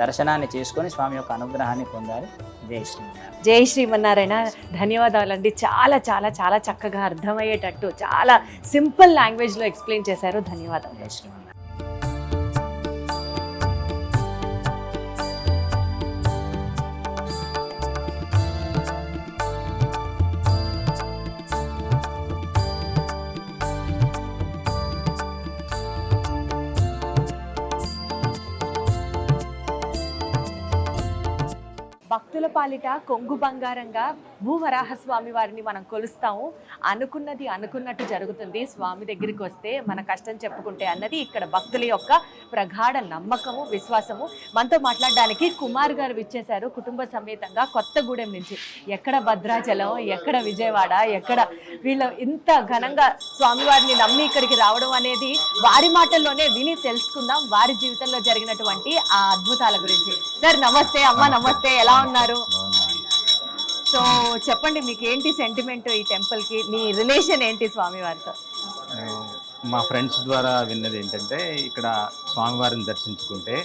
దర్శనాన్ని చేసుకొని స్వామి యొక్క అనుగ్రహాన్ని పొందాలి. జై శ్రీమన్నారాయణ. జై శ్రీమన్నారాయణ. ధన్యవాదాలండి. చాలా చాలా చాలా చక్కగా అర్థమయ్యేటట్టు చాలా సింపుల్ లాంగ్వేజ్లో ఎక్స్ప్లెయిన్ చేశారు. ధన్యవాదాలు. జై శ్రీమన్నారాయణ. భక్తుల పాలిట కొంగు బంగారంగా భూవరాహస్వామి వారిని మనం కొలుస్తాము. అనుకున్నది అనుకున్నట్టు జరుగుతుంది. స్వామి దగ్గరికి వస్తే మన కష్టం చెప్పుకుంటే అన్నది ఇక్కడ భక్తుల యొక్క ప్రగాఢ నమ్మకము, విశ్వాసము. మనతో మాట్లాడడానికి కుమార్ గారు విచ్చేశారు కుటుంబ సమేతంగా కొత్తగూడెం నుంచి. ఎక్కడ భద్రాచలం, ఎక్కడ విజయవాడ, ఎక్కడ వీళ్ళు ఇంత ఘనంగా స్వామివారిని నమ్మి ఇక్కడికి రావడం అనేది వారి మాటల్లోనే విని తెలుసుకుందాం, వారి జీవితంలో జరిగినటువంటి ఆ అద్భుతాల గురించి. సార్ నమస్తే. అమ్మ నమస్తే. ఎలా ఉన్నారు? సో చెప్పండి, మీకు ఏంటి సెంటిమెంట్ ఈ టెంపుల్ కి, మీ రిలేషన్ ఏంటి స్వామివారితో? మా ఫ్రెండ్స్ ద్వారా విన్నది ఏంటంటే ఇక్కడ స్వామివారిని దర్శించుకుంటే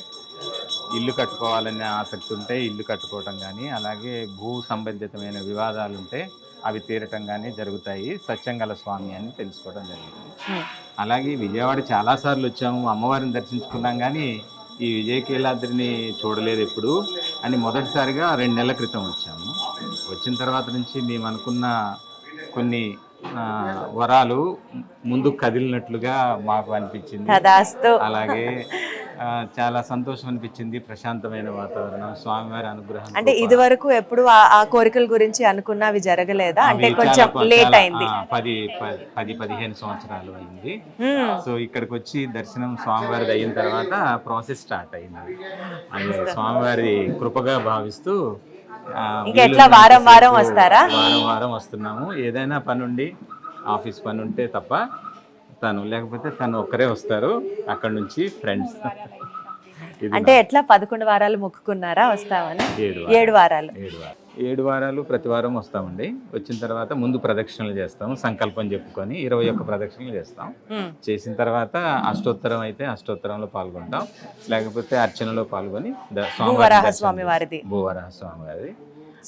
ఇల్లు కట్టుకోవాలనే ఆసక్తి ఉంటే ఇల్లు కట్టుకోవటం కానీ, అలాగే భూ సంబంధితమైన వివాదాలు ఉంటే అవి తీరటం కానీ జరుగుతాయి సత్యంగల స్వామి అని తెలుసుకోవడం జరిగింది. అలాగే విజయవాడ చాలాసార్లు వచ్చాము, అమ్మవారిని దర్శించుకున్నాం, కానీ ఈ విజయకీలాద్రిని చూడలేదు ఎప్పుడు అని మొదటిసారిగా 2 నెలల క్రితం వచ్చాము. వచ్చిన తర్వాత నుంచి మేము అనుకున్న కొన్ని వరాలు ముందుకు కదిలినట్లుగా మాకు అనిపించింది. అలాగే చాలా సంతోషం అనిపించింది. ప్రశాంతమైన వాతావరణం, స్వామివారి అనుగ్రహం. అంటే ఇది వరకు ఎప్పుడు ఆ కోరికల గురించి అనుకున్నవి జరగలేదా? అంటే కొంచెం లేట్ అయింది. 10-15 సంవత్సరాలు అయింది. సో ఇక్కడికి వచ్చి దర్శనం స్వామివారిది అయిన తర్వాత ప్రాసెస్ స్టార్ట్ అయింది. స్వామివారి కృపగా భావిస్తూ వారం వారం వస్తారా? వారం వారం వస్తున్నాము. ఏదైనా పని ఉండి, ఆఫీస్ పని ఉంటే తప్ప లేకపోతే తను ఒక్కరే వస్తారు. అక్కడ నుంచి ఫ్రెండ్స్. అంటే ఎట్లా 11 వారాలు మొక్కుకున్నారా వస్తామని? 7 వారాలు ప్రతి వారం వస్తామండి. వచ్చిన తర్వాత ముందు ప్రదక్షిణలు చేస్తాము, సంకల్పం చెప్పుకొని 21 ప్రదక్షిణలు చేస్తాం. చేసిన తర్వాత అష్టోత్తరం అయితే అష్టోత్తరంలో పాల్గొంటాం, లేకపోతే అర్చనలో పాల్గొని భూవరాహస్వామి వారిది.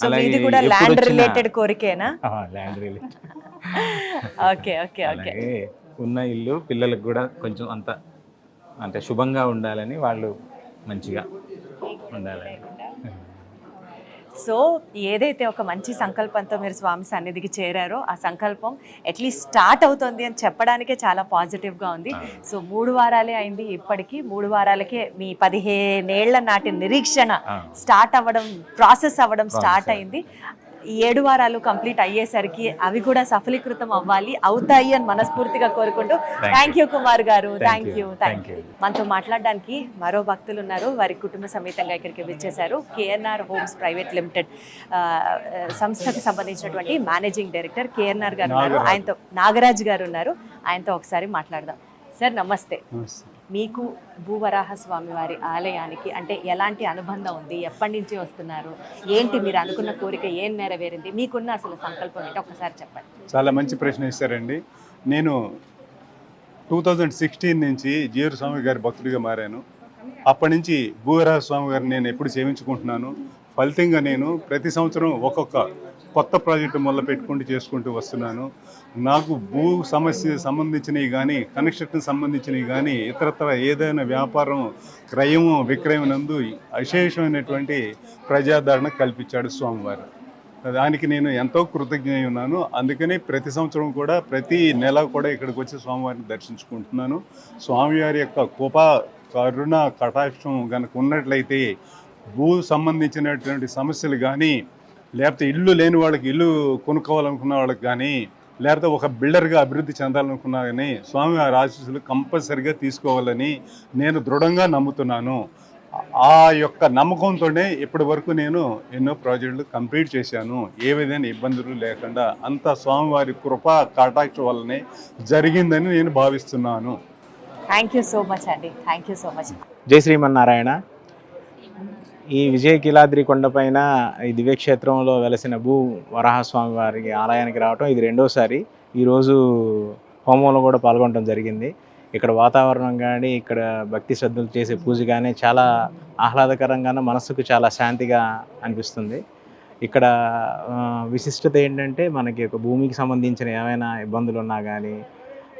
అలాగే ల్యాండ్ రిలేటెడ్ కోరికేనా? Land related. Okay okay okay. ఉన్న ఇల్లు పిల్లలకు కూడా కొంచెం అంత అంటే శుభంగా ఉండాలని, వాళ్ళు మంచిగా ఉండాలని. సో ఏదైతే ఒక మంచి సంకల్పంతో మీరు స్వామి సన్నిధికి చేరారో ఆ సంకల్పం అట్లీస్ట్ స్టార్ట్ అవుతుంది అని చెప్పడానికే చాలా పాజిటివ్గా ఉంది. సో 3 వారాలే అయింది. ఇప్పటికీ 3 వారాలకే మీ 15 ఏళ్ల నాటి నిరీక్షణ స్టార్ట్ అవ్వడం, ప్రాసెస్ అవ్వడం స్టార్ట్ అయింది. ఈ 7 వారాలు కంప్లీట్ అయ్యేసరికి అవి కూడా సఫలీకృతం అవ్వాలి, అవుతాయి అని మనస్ఫూర్తిగా కోరుకుంటూ థ్యాంక్ యూ కుమార్ గారు. Thank you. మనతో మాట్లాడడానికి మరో భక్తులు ఉన్నారు. వారి కుటుంబ సమేతంగా ఇక్కడికి విచ్చేశారు. కేఎన్ఆర్ హోమ్స్ ప్రైవేట్ లిమిటెడ్ సంస్థకు సంబంధించినటువంటి మేనేజింగ్ డైరెక్టర్ కేఎన్ఆర్ గారు ఉన్నారు. ఆయనతో నాగరాజ్ గారు ఉన్నారు. ఆయనతో ఒకసారి మాట్లాడదాం. సార్ నమస్తే. మీకు భూవరాహ స్వామి వారి ఆలయానికి అంటే ఎలాంటి అనుబంధం ఉంది, ఎప్పటి నుంచి వస్తున్నారు, ఏంటి మీరు అనుకున్న కోరిక ఏం నెరవేరింది, మీకున్న అసలు సంకల్పం ఏంటి ఒకసారి చెప్పండి. చాలా మంచి ప్రశ్న ఇస్తారండి. నేను 2016 నుంచి జీవర స్వామి గారి భక్తుడిగా మారాను. అప్పటి నుంచి భూవరాహ స్వామి గారిని నేను ఎప్పుడు సేవించుకుంటున్నాను. ఫలితంగా నేను ప్రతి సంవత్సరం ఒక్కొక్క కొత్త ప్రాజెక్టు మొదలు పెట్టుకుంటూ చేసుకుంటూ వస్తున్నాను. నాకు భూ సమస్య సంబంధించినవి కానీ, కన్స్ట్రక్షన్ సంబంధించినవి కానీ, ఇతరత్ర ఏదైనా వ్యాపారం క్రయము విక్రయం నందు అశేషమైనటువంటి ప్రజాదరణ కల్పించాడు స్వామివారు. దానికి నేను ఎంతో కృతజ్ఞ ఉన్నాను. అందుకని ప్రతి సంవత్సరం కూడా ప్రతి నెల కూడా ఇక్కడికి వచ్చి స్వామివారిని దర్శించుకుంటున్నాను. స్వామివారి యొక్క కృప కరుణ కటాక్షం కనుక ఉన్నట్లయితే భూ సంబంధించినటువంటి సమస్యలు కానీ, లేకపోతే ఇల్లు లేని వాళ్ళకి ఇల్లు కొనుక్కోవాలనుకున్న వాళ్ళకి కానీ, లేకపోతే ఒక బిల్డర్గా అభివృద్ధి చెందాలనుకున్నా కానీ స్వామివారి ఆశీస్సులు కంపల్సరిగా తీసుకోవాలని నేను దృఢంగా నమ్ముతున్నాను. ఆ యొక్క నమ్మకంతోనే ఇప్పటి వరకు నేను ఎన్నో ప్రాజెక్టులు కంప్లీట్ చేశాను. ఏ విధమైన ఇబ్బందులు లేకుండా అంత స్వామివారి కృపా కటాక్ష వల్లనే జరిగిందని నేను భావిస్తున్నాను. థ్యాంక్ యూ సో మచ్ అండి. Thank you so much. జై శ్రీమన్నారాయణ. ఈ విజయకిలాద్రి కొండపైన ఈ దివ్యక్షేత్రంలో వెలసిన భూ వరాహస్వామి వారి ఆలయానికి రావటం ఇది రెండోసారి. ఈరోజు హోమంలో కూడా పాల్గొనడం జరిగింది. ఇక్కడ వాతావరణం కానీ, ఇక్కడ భక్తి శ్రద్ధలు చేసే పూజ కానీ చాలా ఆహ్లాదకరంగానే, మనసుకు చాలా శాంతిగా అనిపిస్తుంది. ఇక్కడ విశిష్టత ఏంటంటే మనకి ఒక భూమికి సంబంధించిన ఏమైనా ఇబ్బందులు ఉన్నా కానీ,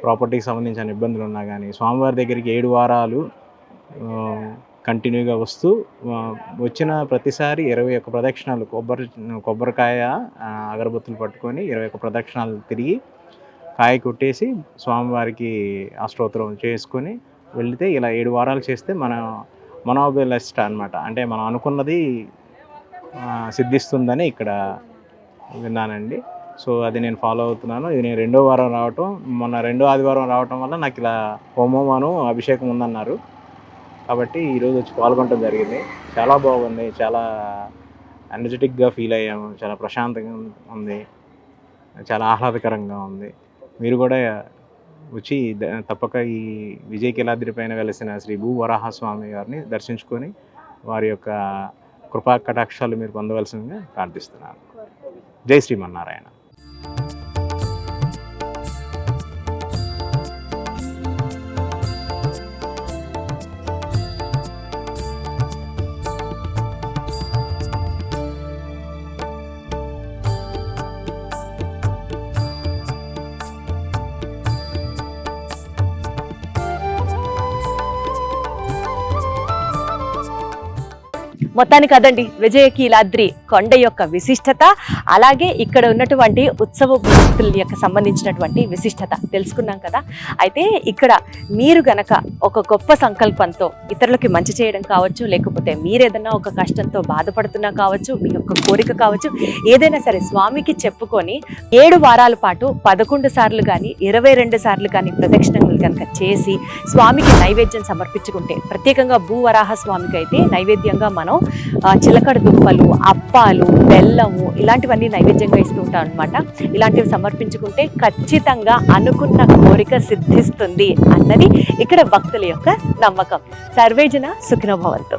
ప్రాపర్టీకి సంబంధించిన ఇబ్బందులు ఉన్నా కానీ స్వామివారి దగ్గరికి 7 వారాలు కంటిన్యూగా వస్తూ వచ్చిన ప్రతిసారి 21 ప్రదక్షిణాలు కొబ్బరికాయ అగరబత్తులు పట్టుకొని 21 ప్రదక్షిణాలు తిరిగి కాయ కొట్టేసి స్వామివారికి అష్టోత్తరం చేసుకొని వెళితే ఇలా 7 వారాలు చేస్తే మన మనోబెలెస్ట్ అనమాట. అంటే మనం అనుకున్నది సిద్ధిస్తుందని ఇక్కడ విన్నానండి. సో అది నేను ఫాలో అవుతున్నాను. ఇది నేను 2వ వారం రావటం, మొన్న 2వ ఆదివారం రావటం వల్ల నాకు ఇలా హోమం అభిషేకం ఉందన్నారు. కాబట్టి ఈరోజు వచ్చి పాల్గొనడం జరిగింది. చాలా బాగుంది, చాలా ఎనర్జెటిక్గా ఫీల్ అయ్యాము, చాలా ప్రశాంతంగా ఉంది, చాలా ఆహ్లాదకరంగా ఉంది. మీరు కూడా వచ్చి తప్పక ఈ విజయకిలాద్రి పైన వెలసిన శ్రీ భూ వరాహస్వామి గారిని దర్శించుకొని వారి యొక్క కృపా కటాక్షాలు మీరు పొందవలసిందిగా ప్రార్థిస్తున్నాను. జై శ్రీమన్నారాయణ. మొత్తానికి అదండి విజయకీలాద్రి కొండ యొక్క విశిష్టత, అలాగే ఇక్కడ ఉన్నటువంటి ఉత్సవ భక్తుల యొక్క సంబంధించినటువంటి విశిష్టత తెలుసుకున్నాం కదా. అయితే ఇక్కడ మీరు గనక ఒక గొప్ప సంకల్పంతో ఇతరులకి మంచి చేయడం కావచ్చు, లేకపోతే మీరేదన్నా ఒక కష్టంతో బాధపడుతున్నా కావచ్చు, మీ యొక్క కోరిక కావచ్చు, ఏదైనా సరే స్వామికి చెప్పుకొని 7 వారాల పాటు 11 సార్లు కానీ 22 సార్లు కానీ ప్రదక్షిణలు కనుక చేసి స్వామికి నైవేద్యం సమర్పించుకుంటే, ప్రత్యేకంగా భూవరాహ స్వామికి అయితే నైవేద్యంగా మనం చిలకడ దుంపలు, అప్పాలు, బెల్లము ఇలాంటివన్నీ నైవేద్యంగా ఇస్తూ ఉంటాం అనమాట. ఇలాంటివి సమర్పించుకుంటే ఖచ్చితంగా అనుకున్న కోరిక సిద్ధిస్తుంది అన్నది ఇక్కడ భక్తుల యొక్క నమ్మకం. సర్వేజన సుఖినో భవంతు.